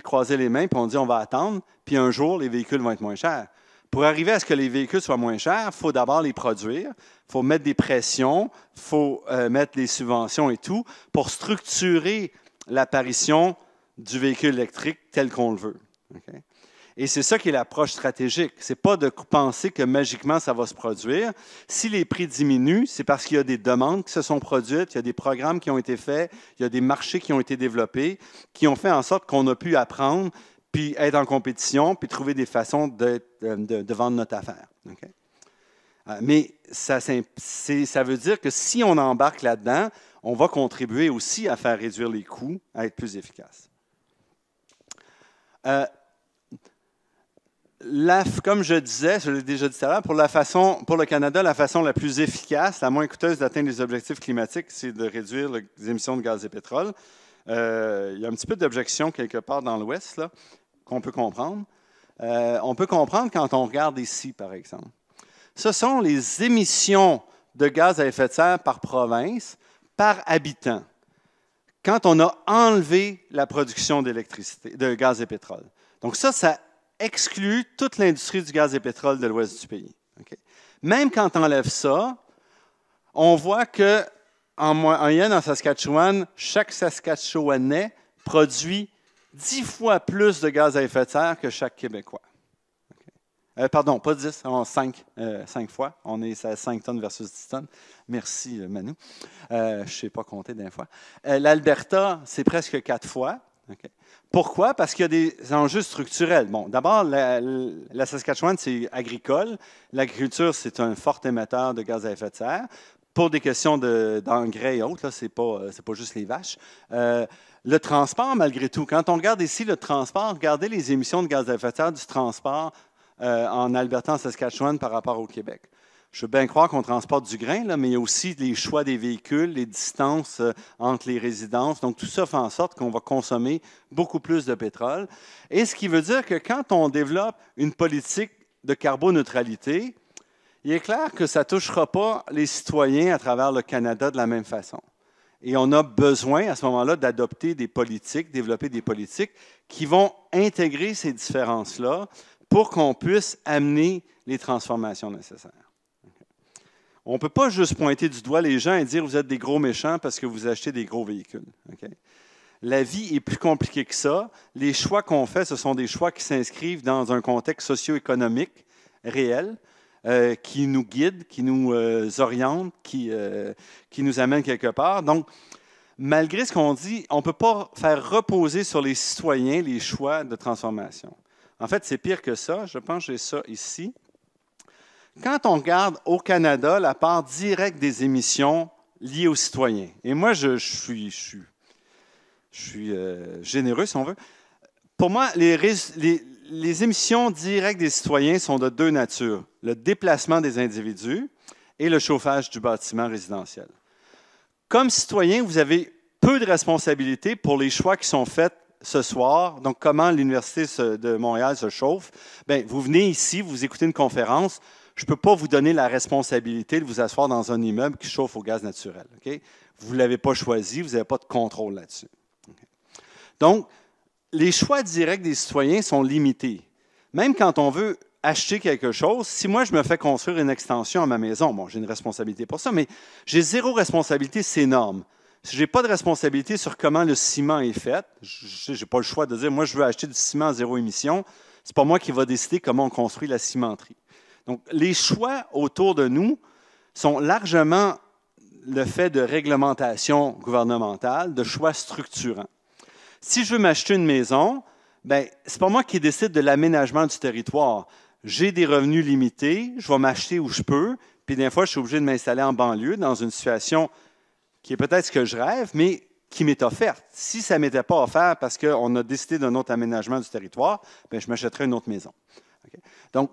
croisé les mains et on dit on va attendre, puis un jour, les véhicules vont être moins chers. Pour arriver à ce que les véhicules soient moins chers, il faut d'abord les produire, il faut mettre des pressions, il faut mettre des subventions et tout pour structurer l'apparition du véhicule électrique tel qu'on le veut. Okay? Et c'est ça qui est l'approche stratégique. Ce n'est pas de penser que magiquement ça va se produire. Si les prix diminuent, c'est parce qu'il y a des demandes qui se sont produites, il y a des programmes qui ont été faits, il y a des marchés qui ont été développés, qui ont fait en sorte qu'on a pu apprendre puis être en compétition, puis trouver des façons de vendre notre affaire. Okay? Mais ça veut dire que si on embarque là-dedans, on va contribuer aussi à faire réduire les coûts, à être plus efficace. Comme je disais, je l'ai déjà dit tout à l'heure, pour le Canada, la façon la plus efficace, la moins coûteuse d'atteindre les objectifs climatiques, c'est de réduire les émissions de gaz et pétrole. Il y a un petit peu d'objection quelque part dans l'Ouest, là, qu'on peut comprendre. On peut comprendre quand on regarde ici, par exemple. Ce sont les émissions de gaz à effet de serre par province, par habitant, quand on a enlevé la production d'électricité, de gaz et pétrole. Donc ça exclut toute l'industrie du gaz et pétrole de l'Ouest du pays. Okay? Même quand on enlève ça, on voit qu'en moyenne, en Saskatchewan, chaque Saskatchewanais produit 10 fois plus de gaz à effet de serre que chaque Québécois. Okay. Pardon, pas 10, 5 fois. On est à 5 tonnes versus 10 tonnes. Merci, Manu. Je ne sais pas compter d'un fois. L'Alberta, c'est presque 4 fois. Okay. Pourquoi? Parce qu'il y a des enjeux structurels. Bon, d'abord, la Saskatchewan, c'est agricole. L'agriculture, c'est un fort émetteur de gaz à effet de serre. Pour des questions d'engrais et autres, ce n'est pas juste les vaches. Le transport, malgré tout, quand on regarde ici le transport, regardez les émissions de gaz à effet de serre du transport en Alberta, en Saskatchewan par rapport au Québec. Je veux bien croire qu'on transporte du grain, là, mais il y a aussi les choix des véhicules, les distances entre les résidences. Donc, tout ça fait en sorte qu'on va consommer beaucoup plus de pétrole. Et ce qui veut dire que quand on développe une politique de carboneutralité, il est clair que ça ne touchera pas les citoyens à travers le Canada de la même façon. Et on a besoin, à ce moment-là, d'adopter des politiques, développer des politiques qui vont intégrer ces différences-là pour qu'on puisse amener les transformations nécessaires. Okay. On ne peut pas juste pointer du doigt les gens et dire « vous êtes des gros méchants parce que vous achetez des gros véhicules. Okay. » La vie est plus compliquée que ça. Les choix qu'on fait, ce sont des choix qui s'inscrivent dans un contexte socio-économique réel, qui nous guide, qui nous oriente, qui nous amène quelque part. Donc, malgré ce qu'on dit, on ne peut pas faire reposer sur les citoyens les choix de transformation. En fait, c'est pire que ça. Je pense que j'ai ça ici. Quand on regarde au Canada la part directe des émissions liées aux citoyens, et moi, je suis généreux, si on veut. Pour moi, les émissions directes des citoyens sont de deux natures, le déplacement des individus et le chauffage du bâtiment résidentiel. Comme citoyen, vous avez peu de responsabilités pour les choix qui sont faits ce soir. Donc, comment l'Université de Montréal se chauffe? Bien, vous venez ici, vous écoutez une conférence. Je ne peux pas vous donner la responsabilité de vous asseoir dans un immeuble qui chauffe au gaz naturel. Okay? Vous ne l'avez pas choisi, vous n'avez pas de contrôle là-dessus. Okay? Donc, les choix directs des citoyens sont limités. Même quand on veut acheter quelque chose, si moi je me fais construire une extension à ma maison, bon, j'ai une responsabilité pour ça, mais j'ai zéro responsabilité, c'est énorme. Si je n'ai pas de responsabilité sur comment le ciment est fait, je n'ai pas le choix de dire, moi je veux acheter du ciment à zéro émission, c'est pas moi qui va décider comment on construit la cimenterie. Donc, les choix autour de nous sont largement le fait de réglementation gouvernementale, de choix structurants. Si je veux m'acheter une maison, bien, ce n'est pas moi qui décide de l'aménagement du territoire. J'ai des revenus limités, je vais m'acheter où je peux, puis des fois, je suis obligé de m'installer en banlieue dans une situation qui est peut-être ce que je rêve, mais qui m'est offerte. Si ça ne m'était pas offert parce qu'on a décidé d'un autre aménagement du territoire, bien, je m'achèterais une autre maison. Okay? Donc,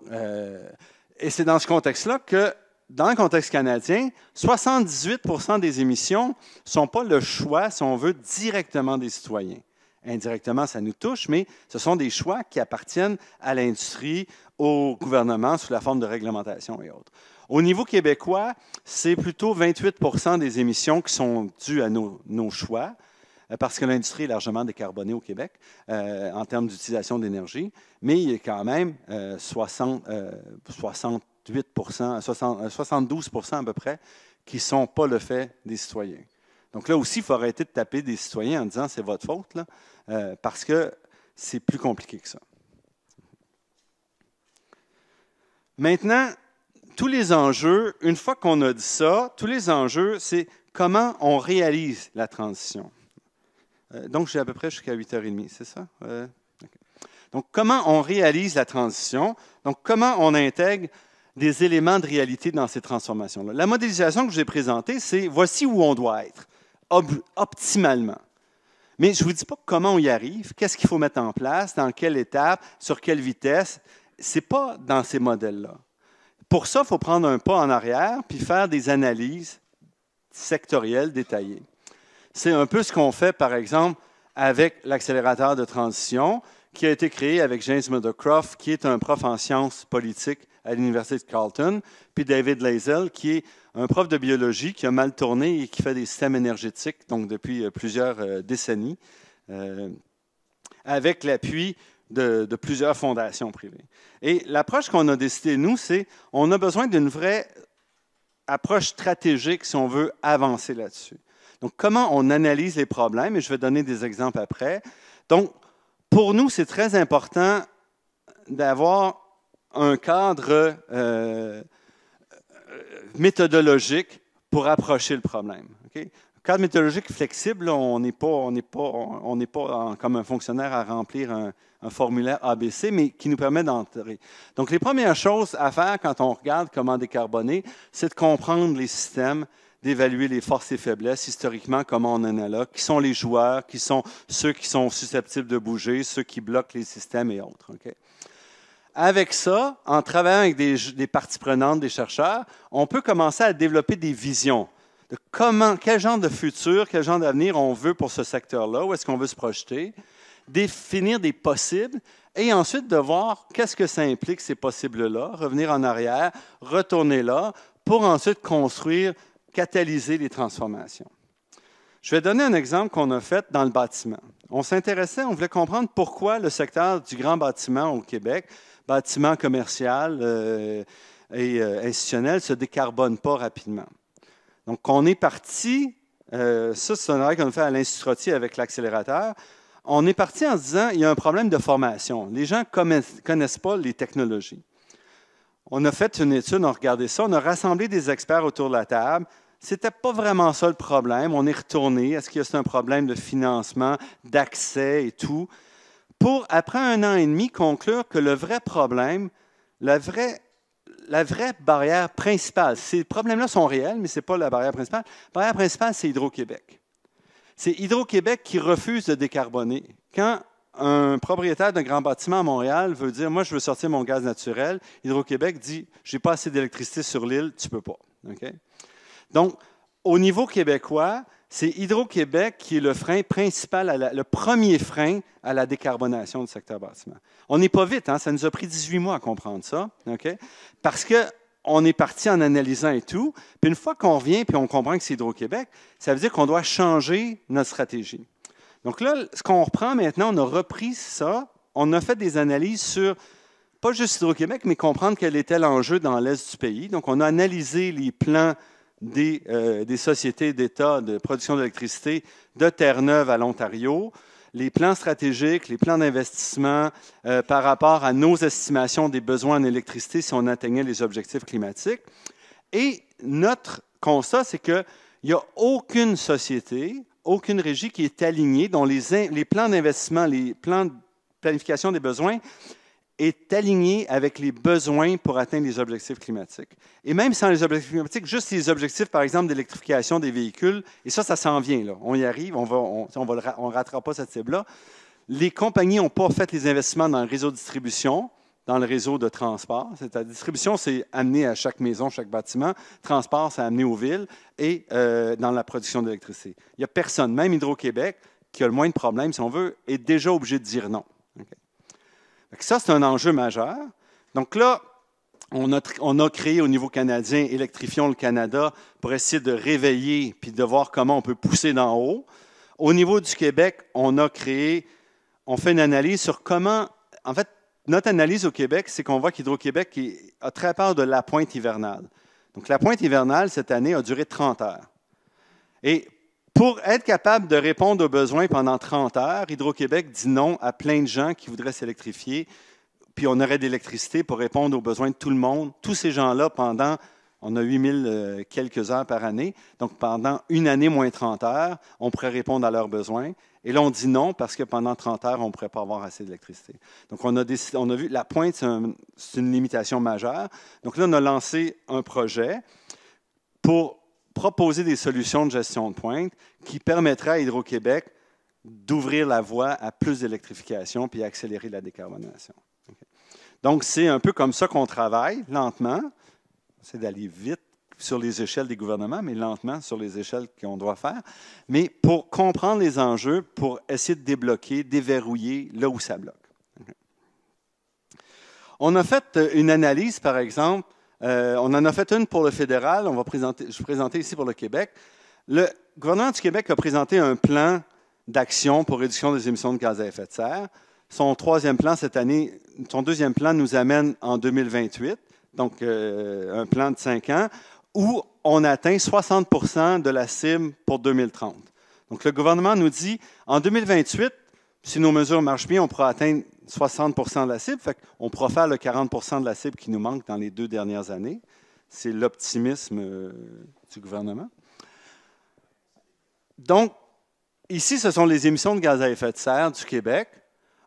et c'est dans ce contexte-là que, dans le contexte canadien, 78 % des émissions ne sont pas le choix, si on veut, directement des citoyens. Indirectement, ça nous touche, mais ce sont des choix qui appartiennent à l'industrie, au gouvernement sous la forme de réglementation et autres. Au niveau québécois, c'est plutôt 28 % des émissions qui sont dues à nos choix, parce que l'industrie est largement décarbonée au Québec en termes d'utilisation d'énergie, mais il y a quand même 68 72 % à peu près qui ne sont pas le fait des citoyens. Donc là aussi, il faut arrêter de taper des citoyens en disant c'est votre faute, là, parce que c'est plus compliqué que ça. Maintenant, tous les enjeux, une fois qu'on a dit ça, tous les enjeux, c'est comment on réalise la transition. Donc, j'ai à peu près jusqu'à 8h30, c'est ça? Okay. Donc, comment on réalise la transition? Donc, comment on intègre des éléments de réalité dans ces transformations-là? La modélisation que je vous ai présentée, c'est voici où on doit être, optimalement. Mais je ne vous dis pas comment on y arrive, qu'est-ce qu'il faut mettre en place, dans quelle étape, sur quelle vitesse. Ce n'est pas dans ces modèles-là. Pour ça, il faut prendre un pas en arrière puis faire des analyses sectorielles détaillées. C'est un peu ce qu'on fait, par exemple, avec l'accélérateur de transition qui a été créé avec James Meadowcroft, qui est un prof en sciences politiques à l'Université de Carleton, puis David Lazel, qui est un prof de biologie qui a mal tourné et qui fait des systèmes énergétiques donc depuis plusieurs décennies, avec l'appui de plusieurs fondations privées. Et l'approche qu'on a décidé, nous, c'est on a besoin d'une vraie approche stratégique si on veut avancer là-dessus. Donc, comment on analyse les problèmes, et je vais donner des exemples après. Donc, pour nous, c'est très important d'avoir un cadre méthodologique pour approcher le problème. Okay? Un cadre méthodologique flexible, là, on n'est pas comme un fonctionnaire à remplir un formulaire ABC, mais qui nous permet d'entrer. Donc, les premières choses à faire quand on regarde comment décarboner, c'est de comprendre les systèmes, d'évaluer les forces et faiblesses, historiquement, comment on en a là, qui sont les joueurs, qui sont ceux qui sont susceptibles de bouger, ceux qui bloquent les systèmes et autres. Okay? Avec ça, en travaillant avec des parties prenantes, des chercheurs, on peut commencer à développer des visions de quel genre de futur, quel genre d'avenir on veut pour ce secteur-là, où est-ce qu'on veut se projeter, définir des possibles, et ensuite de voir qu'est-ce que ça implique, ces possibles-là, revenir en arrière, retourner là, pour ensuite construire, catalyser les transformations. Je vais donner un exemple qu'on a fait dans le bâtiment. On s'intéressait, on voulait comprendre pourquoi le secteur du grand bâtiment au Québec, bâtiment commercial et institutionnel, ne se décarbone pas rapidement. Donc, on est parti, ça c'est un travail qu'on a fait à l'Institut Trottier avec l'accélérateur, on est parti en se disant il y a un problème de formation. Les gens ne connaissent pas les technologies. On a fait une étude, on a regardé ça, on a rassemblé des experts autour de la table. Ce n'était pas vraiment ça le problème. On est retourné. Est-ce que c'est un problème de financement, d'accès et tout? Pour, après 1 an et demi, conclure que le vrai problème, la vraie barrière principale, ces problèmes-là sont réels, mais ce n'est pas la barrière principale. La barrière principale, c'est Hydro-Québec. C'est Hydro-Québec qui refuse de décarboner. Quand un propriétaire d'un grand bâtiment à Montréal veut dire « Moi, je veux sortir mon gaz naturel », Hydro-Québec dit « Je n'ai pas assez d'électricité sur l'île, tu ne peux pas. Okay? » Donc, au niveau québécois, c'est Hydro-Québec qui est le frein principal, le premier frein à la décarbonation du secteur bâtiment. On n'est pas vite, hein? Ça nous a pris 18 mois à comprendre ça, okay? Parce qu'on est parti en analysant et tout, puis une fois qu'on revient et on comprend que c'est Hydro-Québec, ça veut dire qu'on doit changer notre stratégie. Donc là, ce qu'on reprend maintenant, on a repris ça, on a fait des analyses sur, pas juste Hydro-Québec, mais comprendre quel était l'enjeu dans l'Est du pays. Donc, on a analysé les plans des sociétés d'État de production d'électricité de Terre-Neuve à l'Ontario, les plans stratégiques, les plans d'investissement par rapport à nos estimations des besoins en électricité si on atteignait les objectifs climatiques. Et notre constat, c'est qu'il n'y a aucune société, aucune régie qui est alignée, dont les plans d'investissement, les plans de planification des besoins est aligné avec les besoins pour atteindre les objectifs climatiques. Et même sans les objectifs climatiques, juste les objectifs, par exemple, d'électrification des véhicules, et ça s'en vient, là. On y arrive, on ne ratera pas cette cible-là. Les compagnies n'ont pas fait les investissements dans le réseau de distribution, dans le réseau de transport. La distribution, c'est amené à chaque maison, chaque bâtiment. Transport, c'est amené aux villes et dans la production d'électricité. Il n'y a personne, même Hydro-Québec, qui a le moins de problèmes, si on veut, est déjà obligé de dire non. Okay. Ça, c'est un enjeu majeur. Donc là, on a créé au niveau canadien Électrifions le Canada pour essayer de réveiller puis de voir comment on peut pousser d'en haut. Au niveau du Québec, on fait une analyse sur comment, en fait, notre analyse au Québec, c'est qu'on voit qu'Hydro-Québec a très peur de la pointe hivernale. Donc la pointe hivernale, cette année, a duré 30 heures. Et pour être capable de répondre aux besoins pendant 30 heures, Hydro-Québec dit non à plein de gens qui voudraient s'électrifier, puis on aurait de l'électricité pour répondre aux besoins de tout le monde. Tous ces gens-là, on a 8000 quelques heures par année, donc pendant une année moins 30 heures, on pourrait répondre à leurs besoins. Et là, on dit non parce que pendant 30 heures, on ne pourrait pas avoir assez d'électricité. Donc, on a vu la pointe, c'est une limitation majeure. Donc là, on a lancé un projet pour proposer des solutions de gestion de pointe qui permettraient à Hydro-Québec d'ouvrir la voie à plus d'électrification puis accélérer la décarbonation. Okay. Donc, c'est un peu comme ça qu'on travaille, lentement. C'est d'aller vite sur les échelles des gouvernements, mais lentement sur les échelles qu'on doit faire, mais pour comprendre les enjeux, pour essayer de débloquer, déverrouiller là où ça bloque. Okay. On a fait une analyse, par exemple, on en a fait une pour le fédéral, je vais présenter ici pour le Québec. Le gouvernement du Québec a présenté un plan d'action pour réduction des émissions de gaz à effet de serre. Son troisième plan cette année, son deuxième plan nous amène en 2028, donc un plan de 5 ans, où on atteint 60% de la cible pour 2030. Donc le gouvernement nous dit, en 2028, si nos mesures marchent bien, on pourra atteindre 60% de la cible, fait qu'on pourra faire le 40% de la cible qui nous manque dans les 2 dernières années. C'est l'optimisme du gouvernement. Donc, ici, ce sont les émissions de gaz à effet de serre du Québec.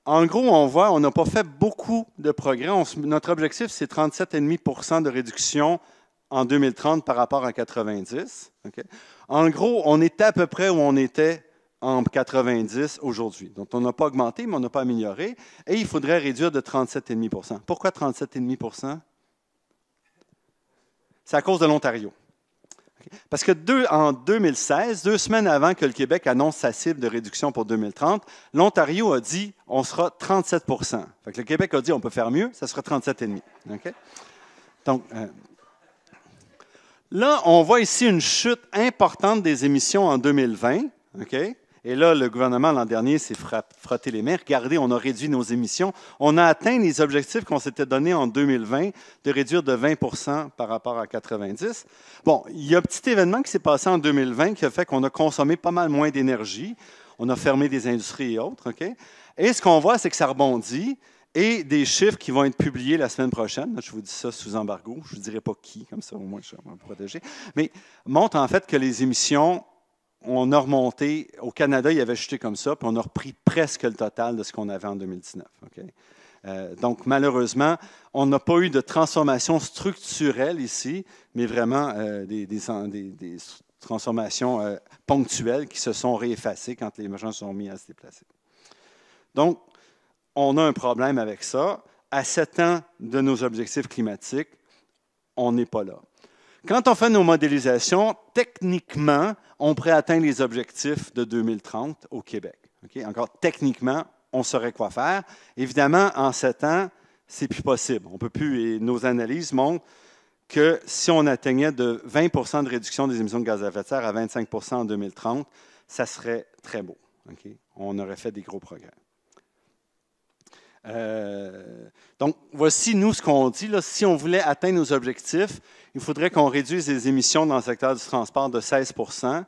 En gros, on voit, on n'a pas fait beaucoup de progrès. Notre objectif, c'est 37,5% de réduction en 2030 par rapport à 90. Okay? En gros, on était à peu près où on était en 90 aujourd'hui. Donc, on n'a pas augmenté, mais on n'a pas amélioré. Et il faudrait réduire de 37,5%. Pourquoi 37,5%? C'est à cause de l'Ontario. Okay? Parce que en 2016, 2 semaines avant que le Québec annonce sa cible de réduction pour 2030, l'Ontario a dit on sera 37%. Fait que le Québec a dit on peut faire mieux, ça sera 37,5%. Okay? Donc, là, on voit ici une chute importante des émissions en 2020. Okay? Et là, le gouvernement, l'an dernier, s'est frotté les mains. Regardez, on a réduit nos émissions. On a atteint les objectifs qu'on s'était donnés en 2020 de réduire de 20% par rapport à 90. Bon, il y a un petit événement qui s'est passé en 2020 qui a fait qu'on a consommé pas mal moins d'énergie. On a fermé des industries et autres. Okay? Et ce qu'on voit, c'est que ça rebondit. Et des chiffres qui vont être publiés la semaine prochaine, là, je vous dis ça sous embargo, je ne dirai pas qui, comme ça au moins je vais me protéger, mais montrent en fait que les émissions, on a remonté, au Canada, il y avait chuté comme ça, puis on a repris presque le total de ce qu'on avait en 2019. Okay? Donc malheureusement, on n'a pas eu de transformation structurelle ici, mais vraiment des transformations ponctuelles qui se sont réeffacées quand les gens sont mis à se déplacer. Donc, on a un problème avec ça. À 7 ans de nos objectifs climatiques, on n'est pas là. Quand on fait nos modélisations, techniquement, on pourrait atteindre les objectifs de 2030 au Québec. Okay? Encore techniquement, on saurait quoi faire. Évidemment, en 7 ans, c'est plus possible. On peut plus, et nos analyses montrent que si on atteignait de 20% de réduction des émissions de gaz à effet de serre à 25% en 2030, ça serait très beau. Okay? On aurait fait des gros progrès. Donc, voici, nous, ce qu'on dit. Là, si on voulait atteindre nos objectifs, il faudrait qu'on réduise les émissions dans le secteur du transport de 16 %,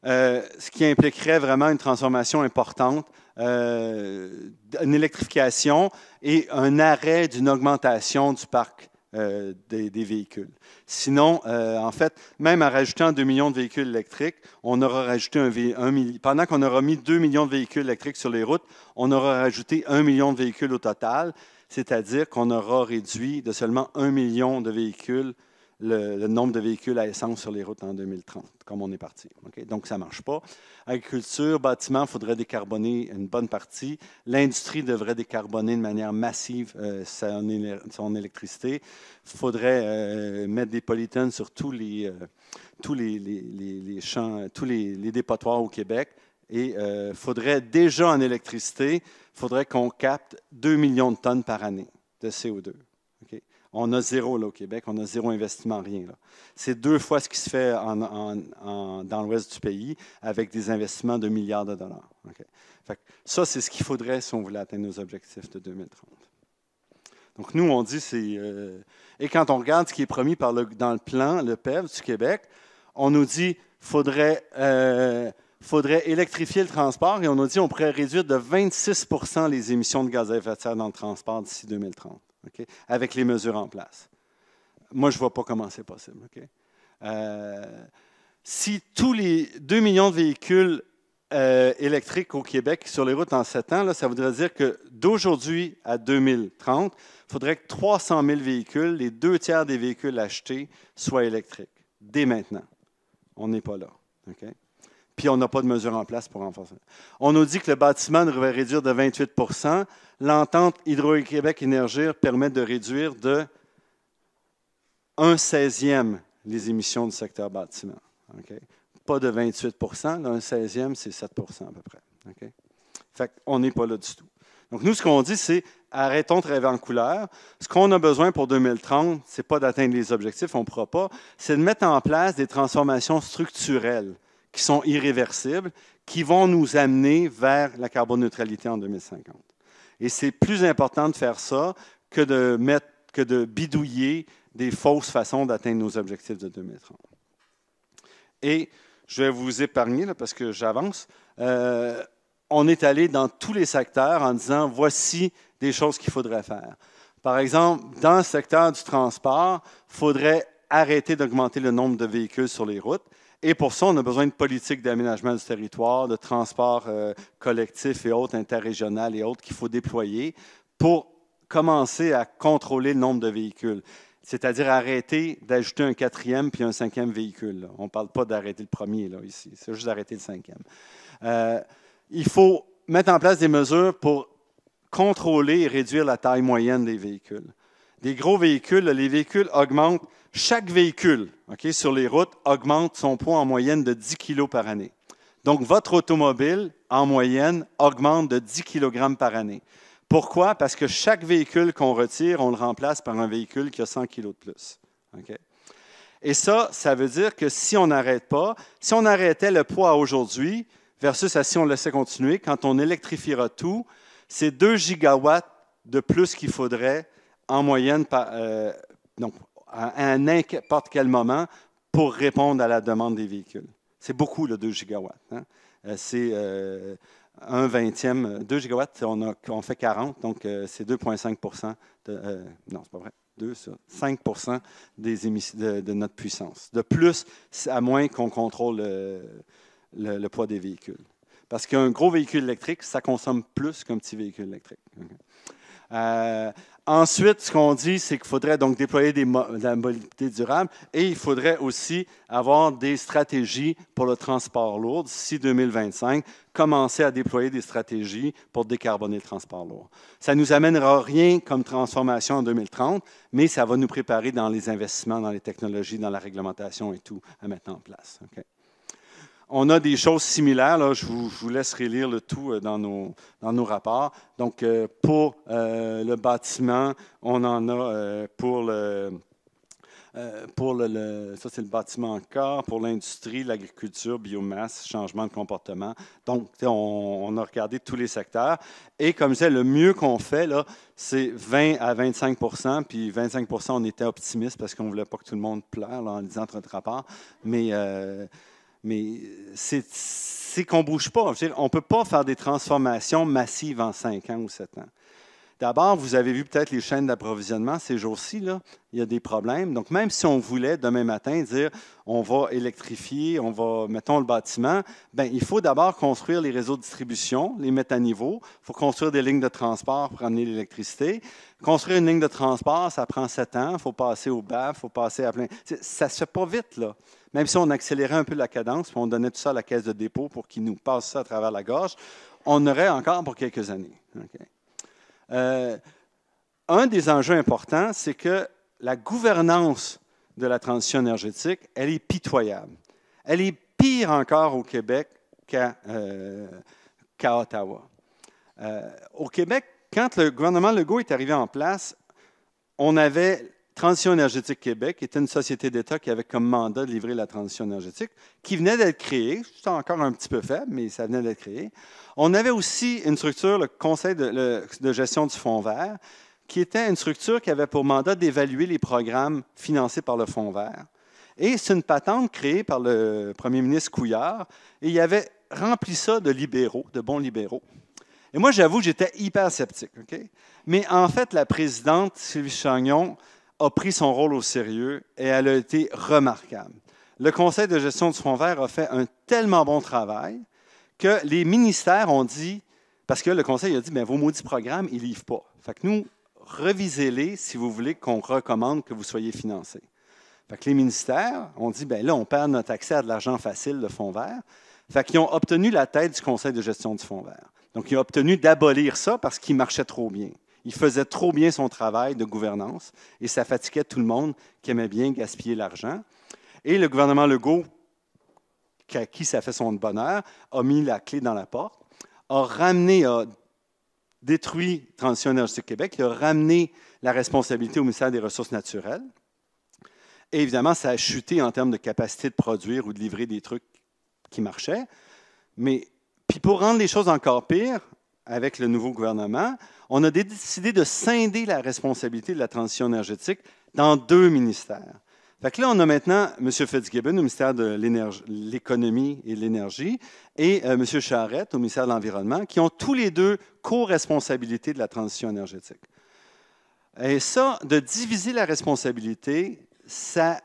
ce qui impliquerait vraiment une transformation importante, une électrification et un arrêt d'une augmentation du parc des véhicules. Sinon, en fait, même en rajoutant 2 millions de véhicules électriques, on aura rajouté pendant qu'on aura mis 2 millions de véhicules électriques sur les routes, on aura rajouté 1 million de véhicules au total, c'est-à-dire qu'on aura réduit de seulement 1 million de véhicules le nombre de véhicules à essence sur les routes en 2030, comme on est parti. Okay? Donc, ça ne marche pas. Agriculture, bâtiment, il faudrait décarboner une bonne partie. L'industrie devrait décarboner de manière massive son électricité. Il faudrait mettre des polytones sur tous les champs, tous les dépotoirs au Québec. Et il faudrait déjà en électricité, il faudrait qu'on capte 2 millions de tonnes par année de CO2. Okay? On a zéro là, au Québec, on a zéro investissement, rien. C'est 2 fois ce qui se fait dans l'ouest du pays avec des investissements de milliards de dollars. Okay? Fait que ça, c'est ce qu'il faudrait si on voulait atteindre nos objectifs de 2030. Donc, nous, on dit, et quand on regarde ce qui est promis dans le plan, le PEV du Québec, on nous dit qu'il faudrait électrifier le transport et on nous dit qu'on pourrait réduire de 26 % les émissions de gaz à effet de serre dans le transport d'ici 2030, okay, avec les mesures en place. Moi, je ne vois pas comment c'est possible. Okay? Si tous les 2 millions de véhicules électriques au Québec sur les routes en 7 ans, là, ça voudrait dire que d'aujourd'hui à 2030, il faudrait que 300 000 véhicules, les 2 tiers des véhicules achetés, soient électriques, dès maintenant. On n'est pas là. Okay? Puis on n'a pas de mesures en place pour renforcer. On nous dit que le bâtiment devrait réduire de 28 %. L'entente Hydro-Québec Énergir permet de réduire de 1/16e les émissions du secteur bâtiment. Okay? Pas de 28 %, là, 1/16e, c'est 7 % à peu près. Okay? Fait qu'on n'est pas là du tout. Donc, nous, ce qu'on dit, c'est arrêtons de rêver en couleur. Ce qu'on a besoin pour 2030, ce n'est pas d'atteindre les objectifs, on ne pourra pas, c'est de mettre en place des transformations structurelles qui sont irréversibles, qui vont nous amener vers la carboneutralité en 2050. Et c'est plus important de faire ça que de bidouiller des fausses façons d'atteindre nos objectifs de 2030. Et je vais vous épargner, là, parce que j'avance. On est allé dans tous les secteurs en disant, voici des choses qu'il faudrait faire. Par exemple, dans le secteur du transport, il faudrait arrêter d'augmenter le nombre de véhicules sur les routes. Et pour ça, on a besoin de politiques d'aménagement du territoire, de transport collectif et autres, interrégional et autres qu'il faut déployer pour commencer à contrôler le nombre de véhicules. C'est-à-dire arrêter d'ajouter un 4e puis un 5e véhicule. Là. On ne parle pas d'arrêter le premier là, ici, c'est juste d'arrêter le 5e. Il faut mettre en place des mesures pour contrôler et réduire la taille moyenne des véhicules. Des gros véhicules, les véhicules augmentent, chaque véhicule sur les routes augmente son poids en moyenne de 10 kg par année. Donc, votre automobile, en moyenne, augmente de 10 kg par année. Pourquoi? Parce que chaque véhicule qu'on retire, on le remplace par un véhicule qui a 100 kg de plus. Okay? Et ça veut dire que si on n'arrête pas, si on arrêtait le poids aujourd'hui, versus si on le laissait continuer, quand on électrifiera tout, c'est 2 gigawatts de plus qu'il faudrait en moyenne donc, à n'importe quel moment pour répondre à la demande des véhicules. C'est beaucoup, le 2 gigawatts. Hein? C'est 1/20e. 2 gigawatts, on fait 40, donc c'est 2,5 % non, c'est pas vrai. 5 % des émissions de notre puissance. De plus, à moins qu'on contrôle le poids des véhicules. Parce qu'un gros véhicule électrique, ça consomme plus qu'un petit véhicule électrique. Ensuite, ce qu'on dit, c'est qu'il faudrait donc déployer de la mobilité durable et il faudrait aussi avoir des stratégies pour le transport lourd d'ici 2025, commencer à déployer des stratégies pour décarboner le transport lourd. Ça ne nous amènera rien comme transformation en 2030, mais ça va nous préparer dans les investissements, dans les technologies, dans la réglementation et tout à mettre en place. Okay? On a des choses similaires, là, je vous laisse relire le tout dans nos rapports. Donc, pour le bâtiment, on en a pour Ça, c'est le bâtiment encore. Pour l'industrie, l'agriculture, biomasse, changement de comportement. Donc, on a regardé tous les secteurs. Et comme je disais, le mieux qu'on fait, là, c'est 20 à 25 %. Puis 25 % on était optimiste parce qu'on ne voulait pas que tout le monde pleure là, en lisant notre rapport. Mais c'est qu'on ne bouge pas. Je veux dire, on ne peut pas faire des transformations massives en 5 ans ou 7 ans. D'abord, vous avez vu peut-être les chaînes d'approvisionnement ces jours-ci, là, il y a des problèmes. Donc, même si on voulait demain matin dire on va électrifier, on va, mettons, le bâtiment, bien, il faut d'abord construire les réseaux de distribution, les mettre à niveau. Il faut construire des lignes de transport pour amener l'électricité. Construire une ligne de transport, ça prend 7 ans. Il faut passer au BAF, il faut passer à plein. Ça ne se fait pas vite, là. Même si on accélérait un peu la cadence, puis on donnait tout ça à la caisse de dépôt pour qu'ils nous passent ça à travers la gorge, on aurait encore pour quelques années. Okay? Un des enjeux importants, c'est que la gouvernance de la transition énergétique, elle est pitoyable. Elle est pire encore au Québec qu'à Ottawa. Au Québec, quand le gouvernement Legault est arrivé en place, on avait Transition énergétique Québec, qui était une société d'État qui avait comme mandat de livrer la transition énergétique, qui venait d'être créée. C'était encore un petit peu faible, mais ça venait d'être créé. On avait aussi une structure, le Conseil de gestion du Fonds vert, qui était une structure qui avait pour mandat d'évaluer les programmes financés par le Fonds vert. Et c'est une patente créée par le premier ministre Couillard, et il avait rempli ça de libéraux, de bons libéraux. Et moi, j'avoue, j'étais hyper sceptique. Okay? Mais en fait, la présidente, Sylvie Chagnon, a pris son rôle au sérieux et elle a été remarquable. Le Conseil de gestion du Fonds vert a fait un tellement bon travail que les ministères ont dit, parce que le Conseil a dit, bien, vos maudits programmes, ils ne livrent pas. Fait que nous, revisez-les si vous voulez qu'on recommande que vous soyez financés. Fait que les ministères ont dit, bien là, on perd notre accès à de l'argent facile, le Fonds vert. Fait qu'ils ont obtenu la tête du Conseil de gestion du Fonds vert. Donc, ils ont obtenu d'abolir ça parce qu'il marchait trop bien. Il faisait trop bien son travail de gouvernance et ça fatiguait tout le monde qui aimait bien gaspiller l'argent. Et le gouvernement Legault, à qui ça fait son bonheur, a mis la clé dans la porte, a détruit Transition énergétique Québec, il a ramené la responsabilité au ministère des Ressources naturelles. Et évidemment, ça a chuté en termes de capacité de produire ou de livrer des trucs qui marchaient. Mais puis pour rendre les choses encore pires, avec le nouveau gouvernement, on a décidé de scinder la responsabilité de la transition énergétique dans 2 ministères. Fait que là, on a maintenant M. Fitzgibbon au ministère de l'Économie et de l'Énergie et M. Charette au ministère de l'Environnement, qui ont tous les 2 co-responsabilités de la transition énergétique. Et ça, de diviser la responsabilité, ça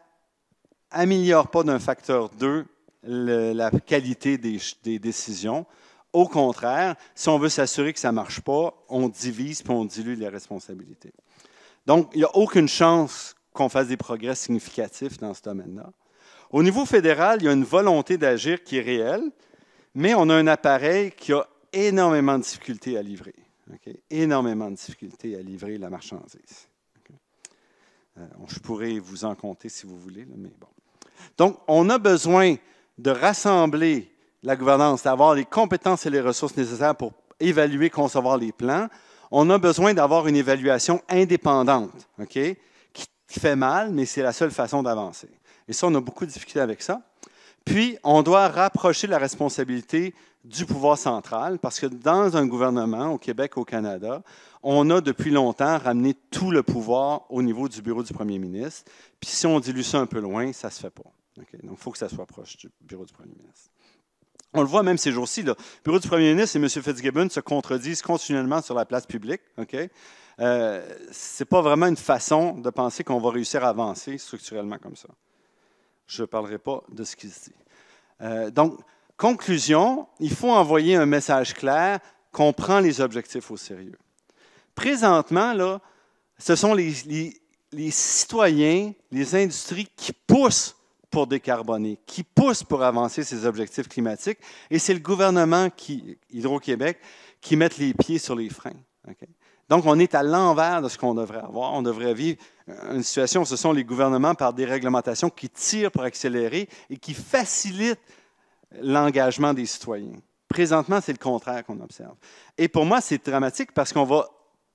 n'améliore pas d'un facteur 2 la qualité des décisions. Au contraire, si on veut s'assurer que ça ne marche pas, on divise puis on dilue les responsabilités. Donc, il n'y a aucune chance qu'on fasse des progrès significatifs dans ce domaine-là. Au niveau fédéral, il y a une volonté d'agir qui est réelle, mais on a un appareil qui a énormément de difficultés à livrer. Okay? Énormément de difficultés à livrer la marchandise. Okay? Je pourrais vous en compter si vous voulez, mais bon. Donc, on a besoin de rassembler la gouvernance, d'avoir les compétences et les ressources nécessaires pour évaluer, concevoir les plans. On a besoin d'avoir une évaluation indépendante, okay, qui fait mal, mais c'est la seule façon d'avancer. Et ça, on a beaucoup de difficultés avec ça. Puis, on doit rapprocher la responsabilité du pouvoir central, parce que dans un gouvernement, au Québec, au Canada, on a depuis longtemps ramené tout le pouvoir au niveau du bureau du premier ministre. Puis, si on dilue ça un peu loin, ça ne se fait pas. Okay? Donc, il faut que ça soit proche du bureau du premier ministre. On le voit même ces jours-ci. Le bureau du premier ministre et M. Fitzgibbon se contredisent continuellement sur la place publique. Okay? Ce n'est pas vraiment une façon de penser qu'on va réussir à avancer structurellement comme ça. Je ne parlerai pas de ce qui se dit. Donc, conclusion, il faut envoyer un message clair qu'on prend les objectifs au sérieux. Présentement, là, ce sont les citoyens, les industries qui poussent pour décarboner, qui poussent pour avancer ces objectifs climatiques, et c'est le gouvernement, Hydro-Québec, qui met les pieds sur les freins. Okay? Donc, on est à l'envers de ce qu'on devrait avoir. On devrait vivre une situation où ce sont les gouvernements, par des réglementations, qui tirent pour accélérer et qui facilitent l'engagement des citoyens. Présentement, c'est le contraire qu'on observe. Et pour moi, c'est dramatique parce qu'on va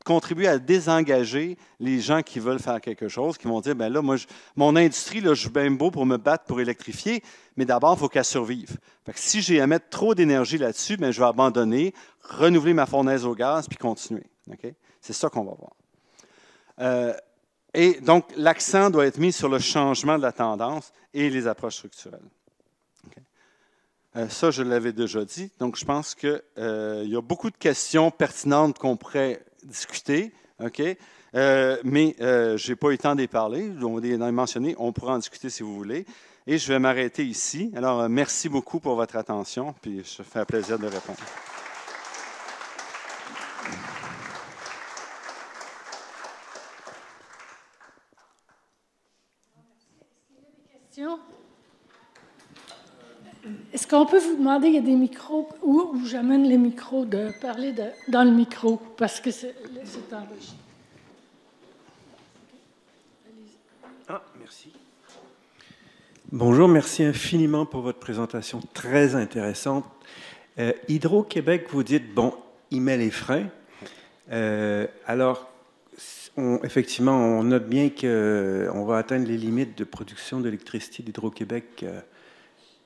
contribuer à désengager les gens qui veulent faire quelque chose, qui vont dire, ben là, moi, mon industrie, là, je suis bien beau pour me battre pour électrifier, mais d'abord, il faut qu'elle survive. Fait que si j'ai à mettre trop d'énergie là-dessus, ben, je vais abandonner, renouveler ma fournaise au gaz, puis continuer. Okay? C'est ça qu'on va voir. Et donc, l'accent doit être mis sur le changement de la tendance et les approches structurelles. Okay? Ça, je l'avais déjà dit. Donc, je pense qu'il y a beaucoup de questions pertinentes qu'on pourrait discuter. Okay? Mais je n'ai pas eu le temps d'y parler. On les a mentionné. On pourra en discuter si vous voulez. Et je vais m'arrêter ici. Alors, merci beaucoup pour votre attention. Puis, je fais un plaisir de répondre. Est-ce qu'on peut vous demander, il y a des micros, où j'amène les micros, de parler dans le micro, parce que c'est enregistré. Ah, merci. Bonjour, merci infiniment pour votre présentation très intéressante. Hydro-Québec, vous dites, bon, il met les freins. Alors, effectivement, on note bien qu'on va atteindre les limites de production d'électricité d'Hydro-Québec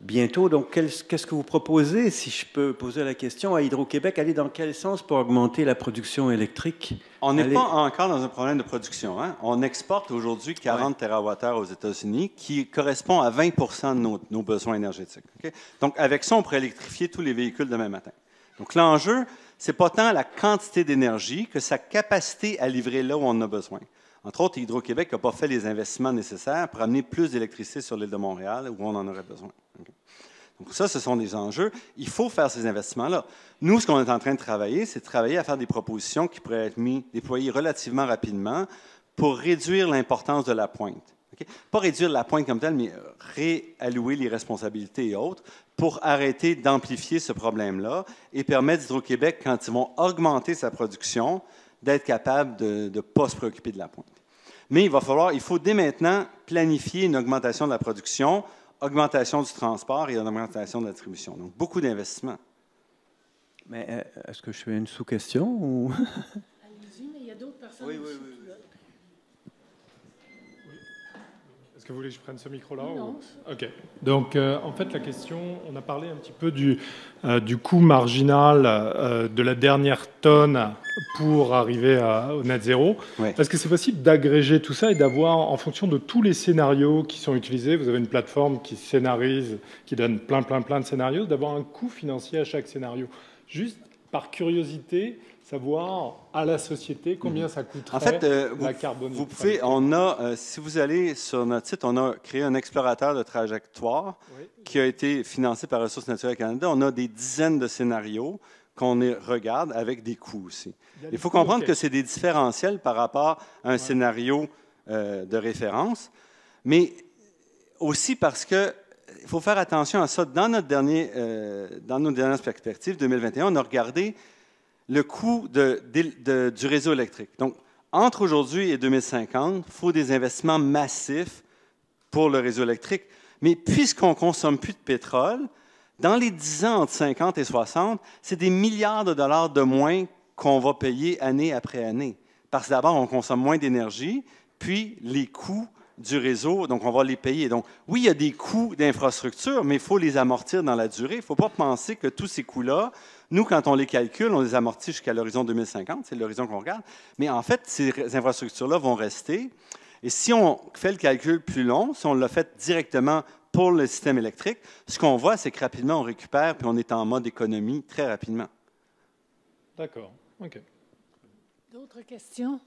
bientôt. Donc, qu'est-ce que vous proposez, si je peux poser la question, à Hydro-Québec? Aller dans quel sens pour augmenter la production électrique? On n'est pas encore dans un problème de production. Hein? On exporte aujourd'hui 40 TWh aux États-Unis, qui correspond à 20 de nos besoins énergétiques. Okay? Donc, avec ça, on pourrait électrifier tous les véhicules demain matin. Donc, l'enjeu, ce n'est pas tant la quantité d'énergie que sa capacité à livrer là où on en a besoin. Entre autres, Hydro-Québec n'a pas fait les investissements nécessaires pour amener plus d'électricité sur l'île de Montréal où on en aurait besoin. Okay? Donc ça, ce sont des enjeux. Il faut faire ces investissements-là. Nous, ce qu'on est en train de travailler, c'est de travailler à faire des propositions qui pourraient être déployées relativement rapidement pour réduire l'importance de la pointe. Okay? Pas réduire la pointe comme telle, mais réallouer les responsabilités et autres pour arrêter d'amplifier ce problème-là et permettre Hydro-Québec, quand ils vont augmenter sa production, d'être capable de ne pas se préoccuper de la pointe. Mais il faut dès maintenant planifier une augmentation de la production, augmentation du transport et une augmentation de la distribution. Donc, beaucoup d'investissements. Mais est-ce que je fais une sous-question ou... Allez-y, mais il y a d'autres personnes oui. Est-ce que vous voulez que je prenne ce micro-là? Non. OK. Donc, en fait, la question, on a parlé un petit peu du coût marginal de la dernière tonne pour arriver au net zéro. Oui. Est-ce que c'est possible d'agréger tout ça et d'avoir, en fonction de tous les scénarios qui sont utilisés, vous avez une plateforme qui scénarise, qui donne plein de scénarios, d'avoir un coût financier à chaque scénario? Juste par curiosité, savoir à la société combien ça coûterait, en fait, la carbone. Vous pouvez, si vous allez sur notre site, on a créé un explorateur de trajectoire qui a été financé par Ressources naturelles Canada. On a des dizaines de scénarios qu'on regarde avec des coûts aussi. Il faut comprendre que c'est des différentiels par rapport à un scénario de référence, mais aussi parce que il faut faire attention à ça. Dans nos dernières perspectives 2021, on a regardé le coût du réseau électrique. Donc, entre aujourd'hui et 2050, il faut des investissements massifs pour le réseau électrique. Mais puisqu'on ne consomme plus de pétrole, dans les 10 ans entre 50 et 60, c'est des milliards de dollars de moins qu'on va payer année après année. Parce que d'abord, on consomme moins d'énergie, puis les coûts du réseau, donc on va les payer. Donc, oui, il y a des coûts d'infrastructure, mais il faut les amortir dans la durée. Il ne faut pas penser que tous ces coûts-là, nous, quand on les calcule, on les amortit jusqu'à l'horizon 2050, c'est l'horizon qu'on regarde. Mais en fait, ces infrastructures-là vont rester. Et si on fait le calcul plus long, si on l'a fait directement pour le système électrique, ce qu'on voit, c'est que rapidement, on récupère, puis on est en mode économie très rapidement. D'accord. OK. D'autres questions?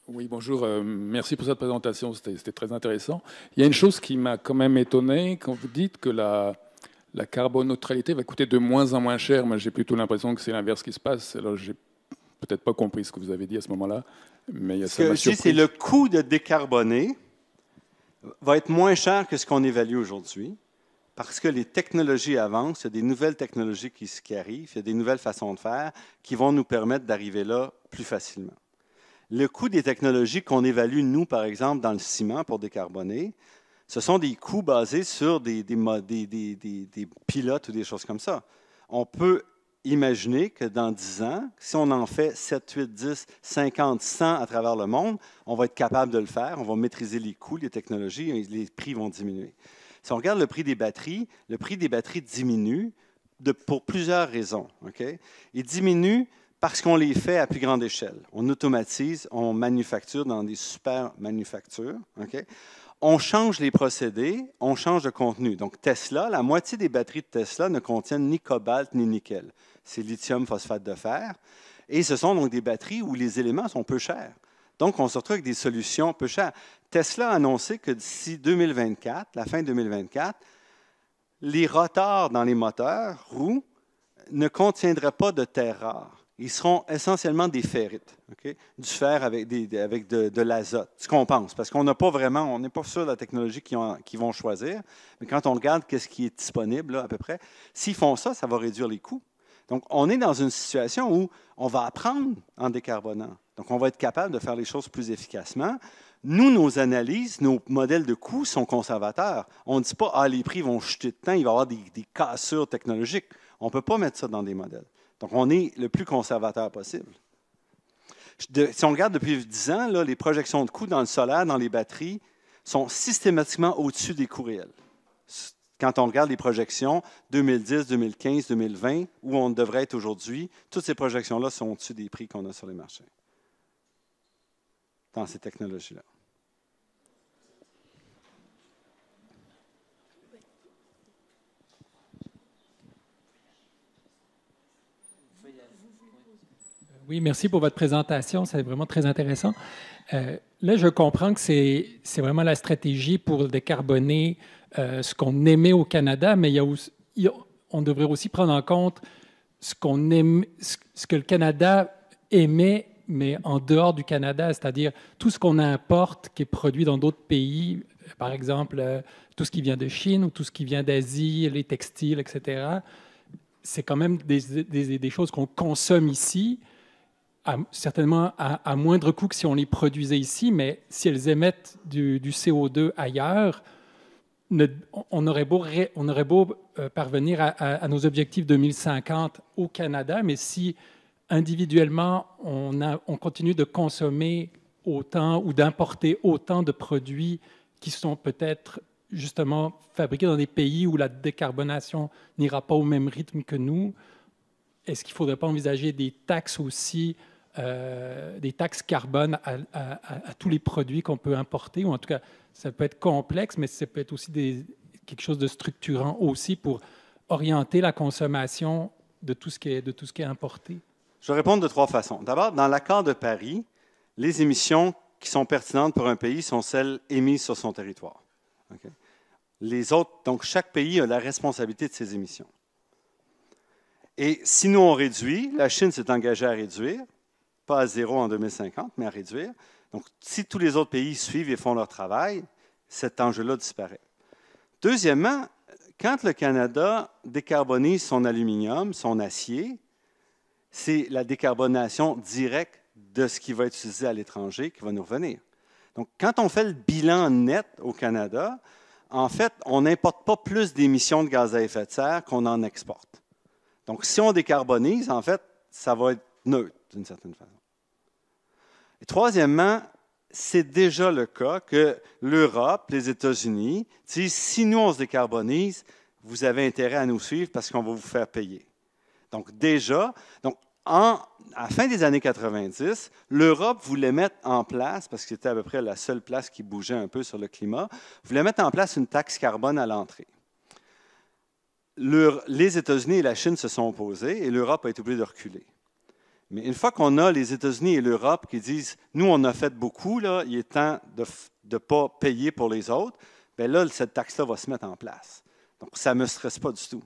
Oui, bonjour. Merci pour cette présentation. C'était très intéressant. Il y a une chose qui m'a quand même étonné quand vous dites que la carboneutralité va coûter de moins en moins cher. Moi, j'ai plutôt l'impression que c'est l'inverse qui se passe. Alors, j'ai peut-être pas compris ce que vous avez dit à ce moment-là, mais ça m'a surpris. C'est le coût de décarboner va être moins cher que ce qu'on évalue aujourd'hui, parce que les technologies avancent, il y a des nouvelles technologies qui arrivent, il y a des nouvelles façons de faire qui vont nous permettre d'arriver là plus facilement. Le coût des technologies qu'on évalue, nous, par exemple, dans le ciment pour décarboner, ce sont des coûts basés sur des pilotes ou des choses comme ça. on peut imaginer que dans 10 ans, si on en fait 7, 8, 10, 50, 100 à travers le monde, on va être capable de le faire, on va maîtriser les coûts, les technologies, et les prix vont diminuer. Si on regarde le prix des batteries diminue pour plusieurs raisons. Okay? Il diminue parce qu'on les fait à plus grande échelle. On automatise, on manufacture dans des super manufactures. Okay? On change les procédés, on change de contenu. Donc Tesla, la moitié des batteries de Tesla ne contiennent ni cobalt ni nickel. C'est lithium phosphate de fer. Et ce sont donc des batteries où les éléments sont peu chers. Donc on se retrouve avec des solutions peu chères. Tesla a annoncé que d'ici 2024, la fin 2024, les rotors dans les moteurs, roues, ne contiendraient pas de terres rares. Ils seront essentiellement des ferrites, okay? Du fer avec de l'azote, ce qu'on pense, parce qu'on n'a pas vraiment, on n'est pas sûr de la technologie qu'ils vont choisir, mais quand on regarde ce qui est disponible là, à peu près, s'ils font ça, ça va réduire les coûts. Donc, on est dans une situation où on va apprendre en décarbonant. Donc, on va être capable de faire les choses plus efficacement. Nous, nos analyses, nos modèles de coûts sont conservateurs. On ne dit pas « Ah, les prix vont chuter de temps, il va y avoir des cassures technologiques ». On ne peut pas mettre ça dans des modèles. Donc, on est le plus conservateur possible. Si on regarde depuis 10 ans, là, les projections de coûts dans le solaire, dans les batteries, sont systématiquement au-dessus des coûts réels. Quand on regarde les projections 2010, 2015, 2020, où on devrait être aujourd'hui, toutes ces projections-là sont au-dessus des prix qu'on a sur les marchés dans ces technologies-là. Oui, merci pour votre présentation. C'est vraiment très intéressant. Là, je comprends que c'est vraiment la stratégie pour décarboner ce qu'on émet au Canada, mais on devrait aussi prendre en compte ce que le Canada émet, mais en dehors du Canada, c'est-à-dire tout ce qu'on importe qui est produit dans d'autres pays, par exemple, tout ce qui vient de Chine ou tout ce qui vient d'Asie, les textiles, etc. C'est quand même des choses qu'on consomme ici, certainement à moindre coût que si on les produisait ici, mais si elles émettent du CO2 ailleurs, on aurait beau parvenir à nos objectifs 2050 au Canada, mais si individuellement on continue de consommer autant ou d'importer autant de produits qui sont peut-être justement fabriqués dans des pays où la décarbonation n'ira pas au même rythme que nous, est-ce qu'il ne faudrait pas envisager des taxes aussi, des taxes carbone à tous les produits qu'on peut importer, ou en tout cas, ça peut être complexe, mais ça peut être aussi quelque chose de structurant aussi pour orienter la consommation de tout ce qui est importé? Je vais répondre de 3 façons. D'abord, dans l'accord de Paris, les émissions qui sont pertinentes pour un pays sont celles émises sur son territoire. Okay? Les autres, donc chaque pays a la responsabilité de ses émissions. Et si nous on réduit, la Chine s'est engagée à réduire, pas à 0 en 2050, mais à réduire. Donc, si tous les autres pays suivent et font leur travail, cet enjeu-là disparaît. Deuxièmement, quand le Canada décarbonise son aluminium, son acier, c'est la décarbonation directe de ce qui va être utilisé à l'étranger qui va nous revenir. Donc, quand on fait le bilan net au Canada, en fait, on n'importe pas plus d'émissions de gaz à effet de serre qu'on en exporte. Donc, si on décarbonise, en fait, ça va être neutre d'une certaine façon. Et troisièmement, c'est déjà le cas que l'Europe, les États-Unis disent, si nous, on se décarbonise, vous avez intérêt à nous suivre parce qu'on va vous faire payer. Donc déjà, à la fin des années 90, l'Europe voulait mettre en place, parce que c'était à peu près la seule place qui bougeait un peu sur le climat, voulait mettre en place une taxe carbone à l'entrée. Les États-Unis et la Chine se sont opposés et l'Europe a été obligée de reculer. Mais une fois qu'on a les États-Unis et l'Europe qui disent « Nous, on a fait beaucoup, là, il est temps de ne pas payer pour les autres », bien là, cette taxe-là va se mettre en place. Donc, ça ne me stresse pas du tout.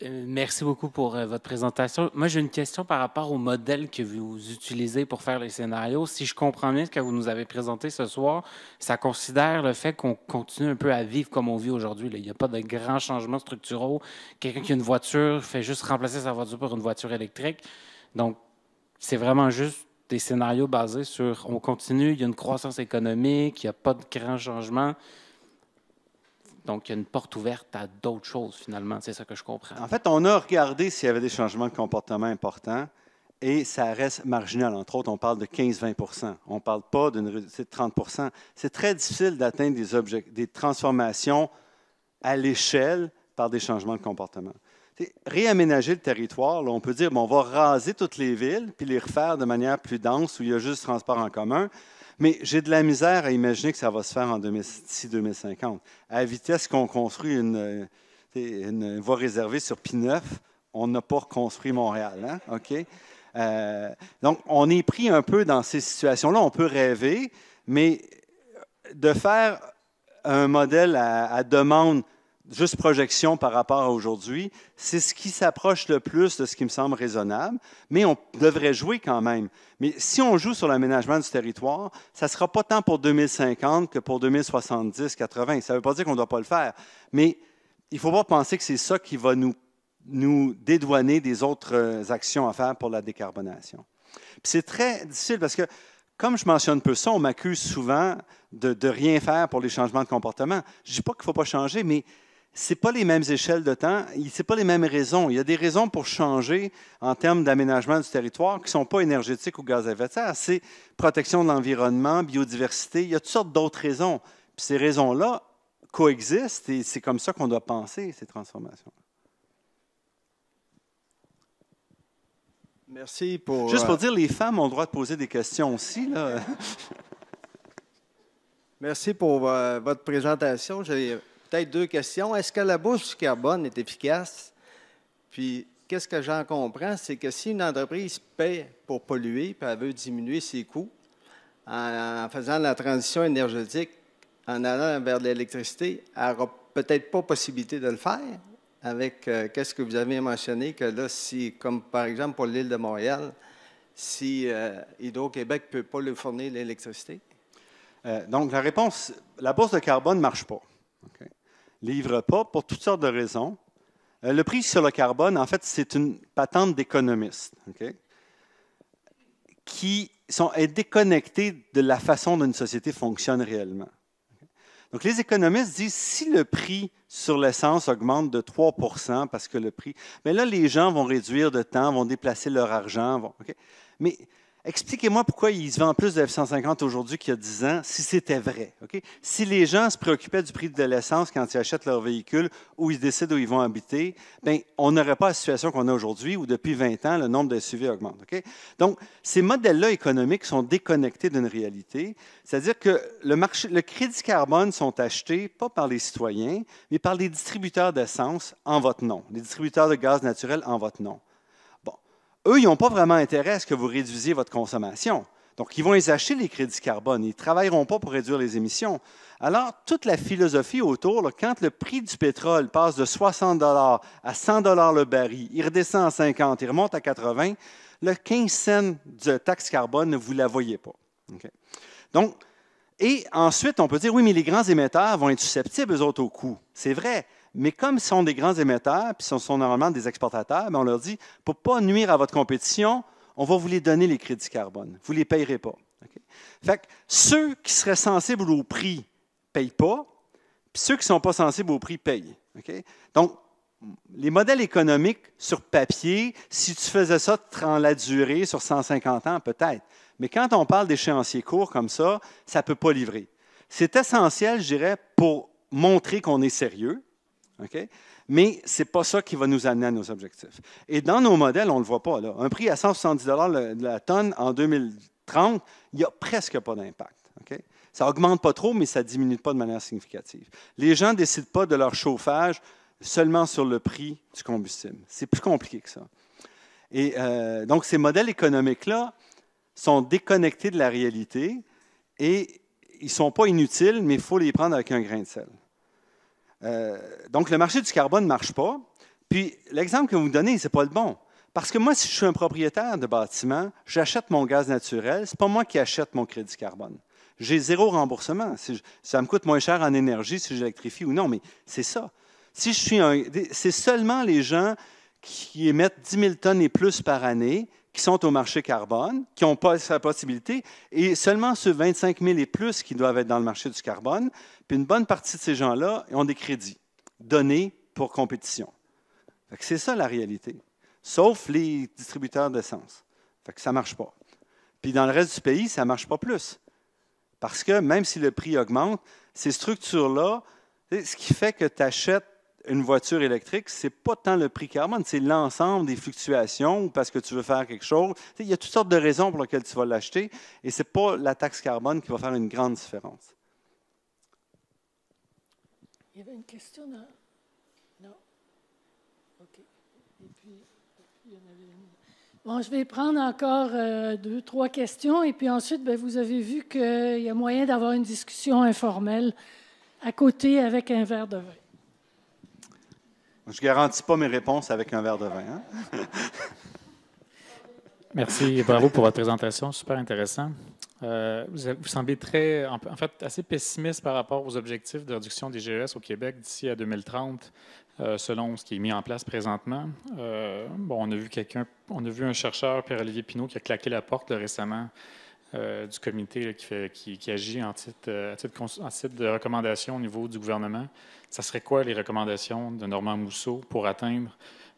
Merci beaucoup pour votre présentation. Moi, j'ai une question par rapport au modèle que vous utilisez pour faire les scénarios. Si je comprends bien ce que vous nous avez présenté ce soir, ça considère le fait qu'on continue un peu à vivre comme on vit aujourd'hui. Il n'y a pas de grands changements structuraux. Quelqu'un qui a une voiture fait juste remplacer sa voiture par une voiture électrique. Donc, c'est vraiment juste des scénarios basés sur on continue, il y a une croissance économique, il n'y a pas de grands changements. Donc, il y a une porte ouverte à d'autres choses, finalement. C'est ça que je comprends. En fait, on a regardé s'il y avait des changements de comportement importants et ça reste marginal. Entre autres, on parle de 15-20 On ne parle pas d'une réduction de 30 C'est très difficile d'atteindre des transformations à l'échelle par des changements de comportement. Réaménager le territoire, là, on peut dire, bon, on va raser toutes les villes puis les refaire de manière plus dense où il y a juste transport en commun. Mais j'ai de la misère à imaginer que ça va se faire d'ici 2050. À la vitesse qu'on construit une voie réservée sur P9, on n'a pas reconstruit Montréal. Hein? OK? Donc, on est pris un peu dans ces situations-là. On peut rêver, mais de faire un modèle à demande, juste projection par rapport à aujourd'hui, c'est ce qui s'approche le plus de ce qui me semble raisonnable, mais on devrait jouer quand même. Mais si on joue sur l'aménagement du territoire, ça ne sera pas tant pour 2050 que pour 2070, 80. Ça ne veut pas dire qu'on ne doit pas le faire, mais il ne faut pas penser que c'est ça qui va nous dédouaner des autres actions à faire pour la décarbonation. Puis c'est très difficile parce que, comme je mentionne peu ça, on m'accuse souvent de rien faire pour les changements de comportement. Je ne dis pas qu'il ne faut pas changer, mais ce n'est pas les mêmes échelles de temps, ce n'est pas les mêmes raisons. Il y a des raisons pour changer en termes d'aménagement du territoire qui ne sont pas énergétiques ou gaz à effet de serre. C'est protection de l'environnement, biodiversité, il y a toutes sortes d'autres raisons. Puis ces raisons-là coexistent et c'est comme ça qu'on doit penser ces transformations. Merci pour... Juste pour dire, les femmes ont le droit de poser des questions aussi, là. Merci pour votre présentation. J'ai peut-être 2 questions. Est-ce que la bourse du carbone est efficace? Puis, qu'est-ce que j'en comprends? C'est que si une entreprise paie pour polluer, puis elle veut diminuer ses coûts, en faisant la transition énergétique, en allant vers l'électricité, elle n'aura peut-être pas possibilité de le faire avec qu'est-ce que vous avez mentionné, que là, si, comme par exemple pour l'île de Montréal, si Hydro-Québec ne peut pas lui fournir l'électricité? Donc, la réponse, la bourse de carbone ne marche pas. Okay. Livre pas pour toutes sortes de raisons. Le prix sur le carbone, en fait, c'est une patente d'économistes, okay, qui est déconnectés de la façon dont une société fonctionne réellement. Okay. Donc, les économistes disent si le prix sur l'essence augmente de 3 % parce que le prix, bien là, les gens vont réduire de temps, vont déplacer leur argent. Okay. Mais expliquez-moi pourquoi ils se vendent plus de F-150 aujourd'hui qu'il y a 10 ans, si c'était vrai. Okay? Si les gens se préoccupaient du prix de l'essence quand ils achètent leur véhicule ou ils décident où ils vont habiter, bien, on n'aurait pas la situation qu'on a aujourd'hui où depuis 20 ans, le nombre de SUV augmente. Okay? Donc, ces modèles-là économiques sont déconnectés d'une réalité. C'est-à-dire que le crédit carbone sont achetés pas par les citoyens, mais par les distributeurs d'essence en votre nom, les distributeurs de gaz naturel en votre nom. Eux, ils n'ont pas vraiment intérêt à ce que vous réduisiez votre consommation. Donc, ils vont les acheter, les crédits carbone. Ils ne travailleront pas pour réduire les émissions. Alors, toute la philosophie autour, là, quand le prix du pétrole passe de 60 $ à 100 $ le baril, il redescend à 50, il remonte à 80, le 15 cents de taxe carbone, vous ne la voyez pas. Okay? Donc, et ensuite, on peut dire, oui, mais les grands émetteurs vont être susceptibles, eux autres, au coût. C'est vrai. Mais comme ce sont des grands émetteurs, puis ce sont normalement des exportateurs, bien on leur dit, pour ne pas nuire à votre compétition, on va vous les donner, les crédits carbone. Vous ne les payerez pas. Okay? Fait que ceux qui seraient sensibles au prix ne payent pas, puis ceux qui ne sont pas sensibles au prix payent. Okay? Donc, les modèles économiques sur papier, si tu faisais ça en la durée sur 150 ans, peut-être. Mais quand on parle d'échéanciers courts comme ça, ça ne peut pas livrer. C'est essentiel, je dirais, pour montrer qu'on est sérieux. Okay? Mais ce n'est pas ça qui va nous amener à nos objectifs. Et dans nos modèles, on ne le voit pas. Là. Un prix à 170 $ la tonne en 2030, il n'y a presque pas d'impact. Okay? Ça n'augmente pas trop, mais ça ne diminue pas de manière significative. Les gens ne décident pas de leur chauffage seulement sur le prix du combustible. C'est plus compliqué que ça. Et donc, ces modèles économiques-là sont déconnectés de la réalité et ils ne sont pas inutiles, mais il faut les prendre avec un grain de sel. Donc, le marché du carbone ne marche pas. Puis, l'exemple que vous me donnez, ce n'est pas le bon. Parce que moi, si je suis un propriétaire de bâtiment, j'achète mon gaz naturel, ce n'est pas moi qui achète mon crédit carbone. J'ai 0 remboursement. Ça me coûte moins cher en énergie si j'électrifie ou non, mais c'est ça. Si je suis c'est seulement les gens qui émettent 10 000 tonnes et plus par année qui sont au marché carbone, qui n'ont pas sa possibilité, et seulement ceux 25 000 et plus qui doivent être dans le marché du carbone. Puis une bonne partie de ces gens-là ont des crédits donnés pour compétition. C'est ça la réalité, sauf les distributeurs d'essence. Ça ne marche pas. Puis dans le reste du pays, ça ne marche pas plus. Parce que même si le prix augmente, ces structures-là, ce qui fait que tu achètes une voiture électrique, ce n'est pas tant le prix carbone, c'est l'ensemble des fluctuations ou parce que tu veux faire quelque chose. Il y a toutes sortes de raisons pour lesquelles tu vas l'acheter et ce n'est pas la taxe carbone qui va faire une grande différence. Il y avait une question dans... Non? OK. Et puis, il y en avait une. Bon, je vais prendre encore 2, 3 questions et puis ensuite, bien, vous avez vu qu'il y a moyen d'avoir une discussion informelle à côté avec un verre de vin. Je ne garantis pas mes réponses avec un verre de vin. Hein? Merci et bravo pour votre présentation, super intéressant. Vous semblez en fait, assez pessimiste par rapport aux objectifs de réduction des GES au Québec d'ici à 2030, selon ce qui est mis en place présentement. On a vu un chercheur, Pierre-Olivier Pinault, qui a claqué la porte récemment du comité là, qui agit à titre de recommandation au niveau du gouvernement. Ça serait quoi les recommandations de Normand Mousseau pour atteindre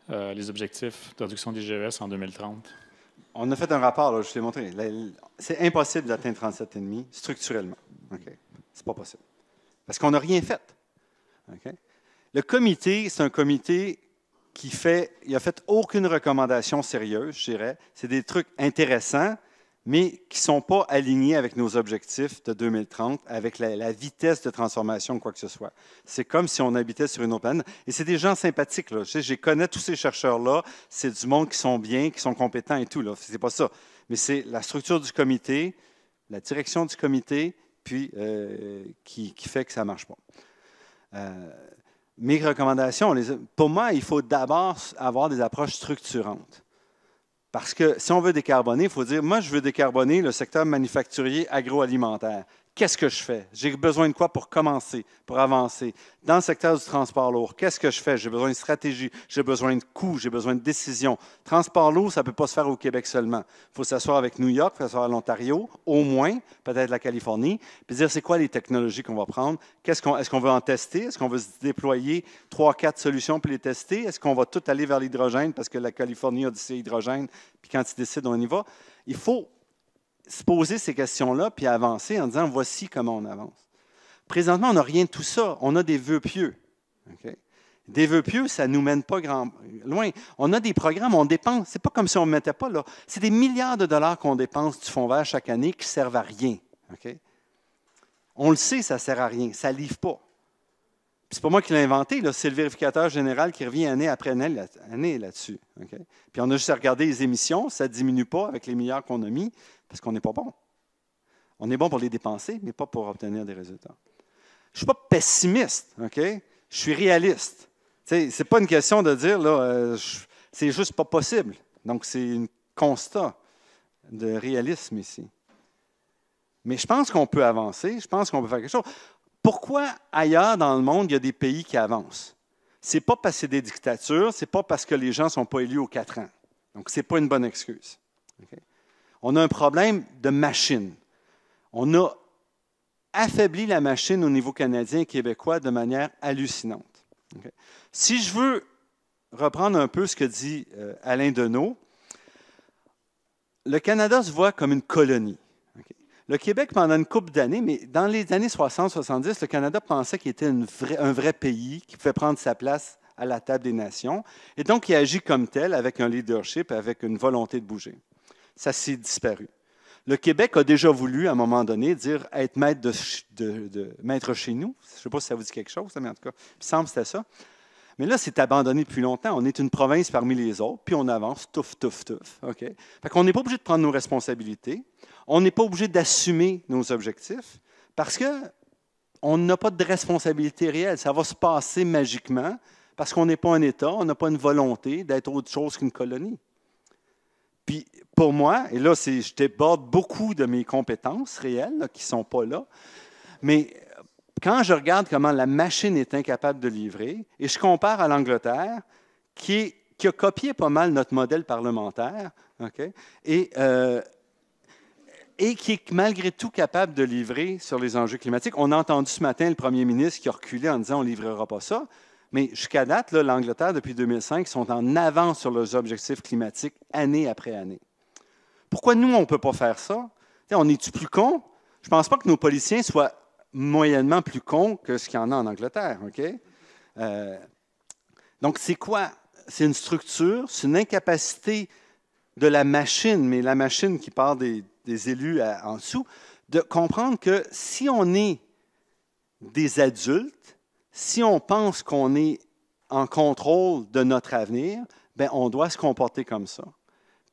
les objectifs de réduction des GES en 2030? On a fait un rapport, là, je t'ai montré. C'est impossible d'atteindre 37,5 structurellement. Okay? Ce n'est pas possible. Parce qu'on n'a rien fait. Okay? Le comité, c'est un comité il n'a fait aucune recommandation sérieuse, je dirais. C'est des trucs intéressants, mais qui ne sont pas alignés avec nos objectifs de 2030, avec la vitesse de transformation, quoi que ce soit. C'est comme si on habitait sur une autre planète. Et c'est des gens sympathiques. Là. Je connais tous ces chercheurs-là. C'est du monde qui sont bien, qui sont compétents et tout. Ce n'est pas ça. Mais c'est la structure du comité, la direction du comité, puis qui fait que ça ne marche pas. Mes recommandations, pour moi, il faut d'abord avoir des approches structurantes. Parce que si on veut décarboner, il faut dire, moi, je veux décarboner le secteur manufacturier agroalimentaire. Qu'est-ce que je fais? J'ai besoin de quoi pour commencer, pour avancer? Dans le secteur du transport lourd, qu'est-ce que je fais? J'ai besoin de stratégie, j'ai besoin de coûts, j'ai besoin de décisions. Transport lourd, ça ne peut pas se faire au Québec seulement. Il faut s'asseoir avec New York, il faut s'asseoir à l'Ontario, au moins, peut-être la Californie, puis dire c'est quoi les technologies qu'on va prendre? Est-ce qu'on veut en tester? Est-ce qu'on veut se déployer 3, 4 solutions pour les tester? Est-ce qu'on va tout aller vers l'hydrogène parce que la Californie a dit c'est hydrogène, puis quand ils décident, on y va? Il faut se poser ces questions-là puis avancer en disant voici comment on avance. Présentement, on n'a rien de tout ça. On a des vœux pieux. Okay? Des vœux pieux, ça ne nous mène pas loin. On a des programmes, on dépense. Ce n'est pas comme si on ne mettait pas là. C'est des milliards de dollars qu'on dépense du fonds vert chaque année qui ne servent à rien. Okay? On le sait, ça ne sert à rien. Ça ne livre pas. Ce n'est pas moi qui l'ai inventé, c'est le vérificateur général qui revient année après année là-dessus. Okay? Puis on a juste à regarder les émissions, ça ne diminue pas avec les milliards qu'on a mis, parce qu'on n'est pas bon. On est bon pour les dépenser, mais pas pour obtenir des résultats. Je ne suis pas pessimiste, OK? Je suis réaliste. Ce n'est pas une question de dire, là, c'est juste pas possible. Donc, c'est un constat de réalisme ici. Mais je pense qu'on peut avancer, je pense qu'on peut faire quelque chose. Pourquoi ailleurs dans le monde, il y a des pays qui avancent? Ce n'est pas parce que c'est des dictatures, ce n'est pas parce que les gens ne sont pas élus aux 4 ans. Donc, ce n'est pas une bonne excuse. Okay? On a un problème de machine. On a affaibli la machine au niveau canadien et québécois de manière hallucinante. Okay? Si je veux reprendre un peu ce que dit Alain Deneau, le Canada se voit comme une colonie. Okay? Le Québec, pendant une couple d'années, mais dans les années 60-70, le Canada pensait qu'il était un vrai pays, qui pouvait prendre sa place à la table des nations. Et donc, il agit comme tel, avec un leadership, avec une volonté de bouger. Ça s'est disparu. Le Québec a déjà voulu, à un moment donné, dire être maître maître chez nous. Je ne sais pas si ça vous dit quelque chose, mais en tout cas, il me semble que c'était ça. Mais là, c'est abandonné depuis longtemps. On est une province parmi les autres, puis on avance, touf. Okay? Fait qu'on n'est pas obligé de prendre nos responsabilités. On n'est pas obligé d'assumer nos objectifs parce qu'on n'a pas de responsabilité réelle. Ça va se passer magiquement parce qu'on n'est pas un État, on n'a pas une volonté d'être autre chose qu'une colonie. Puis pour moi, et là, je déborde beaucoup de mes compétences réelles là, qui ne sont pas là, mais quand je regarde comment la machine est incapable de livrer, et je compare à l'Angleterre, qui est qui a copié pas mal notre modèle parlementaire, okay, et qui est malgré tout capable de livrer sur les enjeux climatiques. On a entendu ce matin le premier ministre qui a reculé en disant on ne livrera pas ça. Mais jusqu'à date, l'Angleterre, depuis 2005, sont en avance sur leurs objectifs climatiques année après année. Pourquoi nous, on ne peut pas faire ça? T'sais, on est-tu plus cons? Je ne pense pas que nos politiciens soient moyennement plus cons que ce qu'il y en a en Angleterre. Okay? Donc, c'est quoi? C'est une structure, c'est une incapacité de la machine, mais la machine qui part des élus en dessous, de comprendre que si on est des adultes, si on pense qu'on est en contrôle de notre avenir, bien, on doit se comporter comme ça,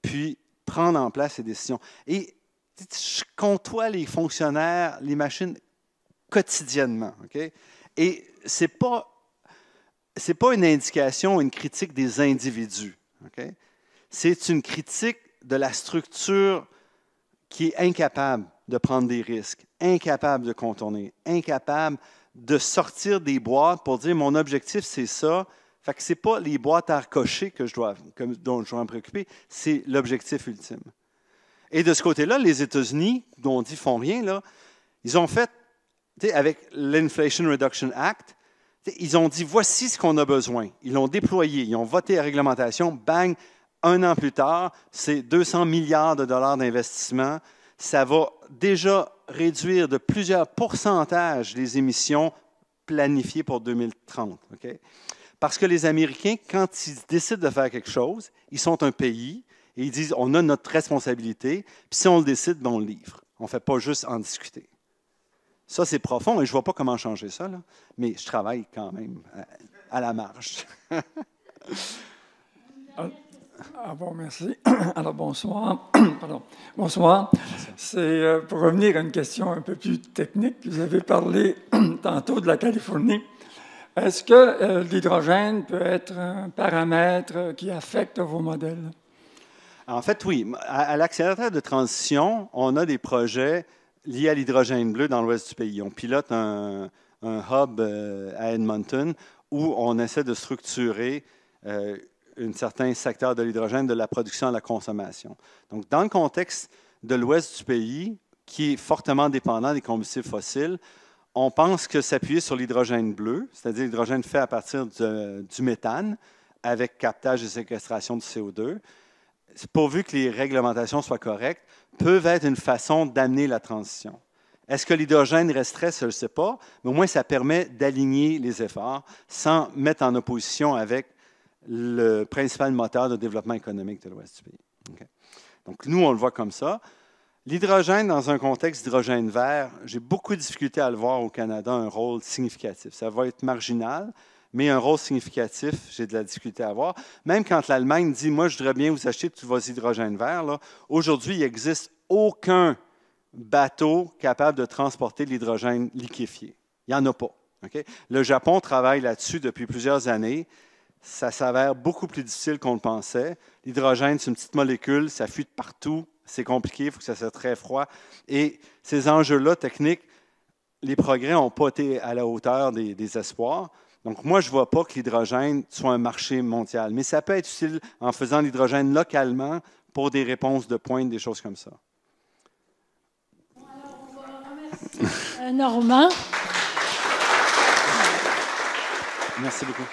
puis prendre en place ces décisions. Et je côtoie les fonctionnaires, les machines quotidiennement. Okay? Et ce n'est pas une indication, une critique des individus. Okay? C'est une critique de la structure qui est incapable de prendre des risques, incapable de contourner, incapable de sortir des boîtes pour dire mon objectif, c'est ça. Fait que ce n'est pas les boîtes à recocher dont je dois me préoccuper, c'est l'objectif ultime. Et de ce côté-là, les États-Unis, dont on dit font rien, là, ils ont fait, avec l'Inflation Reduction Act, ils ont dit voici ce qu'on a besoin. Ils l'ont déployé, ils ont voté la réglementation, bang, 1 an plus tard, c'est 200 milliards de dollars d'investissement. Ça va déjà réduire de plusieurs pourcentages les émissions planifiées pour 2030. Okay? Parce que les Américains, quand ils décident de faire quelque chose, ils sont un pays et ils disent on a notre responsabilité, puis si on le décide, ben on le livre. On ne fait pas juste en discuter. Ça, c'est profond et je ne vois pas comment changer ça, là, mais je travaille quand même à la marge. Bon, merci. Alors, bonsoir. Pardon. Bonsoir. C'est pour revenir à une question un peu plus technique. Vous avez parlé tantôt de la Californie. Est-ce que l'hydrogène peut être un paramètre qui affecte vos modèles? En fait, oui. À l'accélérateur de transition, on a des projets liés à l'hydrogène bleu dans l'ouest du pays. On pilote un hub à Edmonton où on essaie de structurer un certain secteur de l'hydrogène, de la production à la consommation. Donc, dans le contexte de l'ouest du pays, qui est fortement dépendant des combustibles fossiles, on pense que s'appuyer sur l'hydrogène bleu, c'est-à-dire l'hydrogène fait à partir du méthane, avec captage et séquestration de CO2, pourvu que les réglementations soient correctes, peuvent être une façon d'amener la transition. Est-ce que l'hydrogène resterait? Je ne sais pas, mais au moins ça permet d'aligner les efforts sans mettre en opposition avec le principal moteur de développement économique de l'ouest du pays. Okay. Donc, nous, on le voit comme ça. L'hydrogène, dans un contexte d'hydrogène vert, j'ai beaucoup de difficulté à le voir au Canada, un rôle significatif. Ça va être marginal, mais un rôle significatif, j'ai de la difficulté à voir. Même quand l'Allemagne dit « Moi, je voudrais bien vous acheter tous vos hydrogènes verts », aujourd'hui, il n'existe aucun bateau capable de transporter de l'hydrogène liquéfié. Il n'y en a pas. Okay? Le Japon travaille là-dessus depuis plusieurs années. Ça s'avère beaucoup plus difficile qu'on le pensait. L'hydrogène, c'est une petite molécule, ça fuit de partout, c'est compliqué, il faut que ça soit très froid. Et ces enjeux-là techniques, les progrès n'ont pas été à la hauteur des espoirs. Donc, moi, je ne vois pas que l'hydrogène soit un marché mondial. Mais ça peut être utile en faisant l'hydrogène localement pour des réponses de pointe, des choses comme ça. Alors, on va remercier Normand. Merci beaucoup.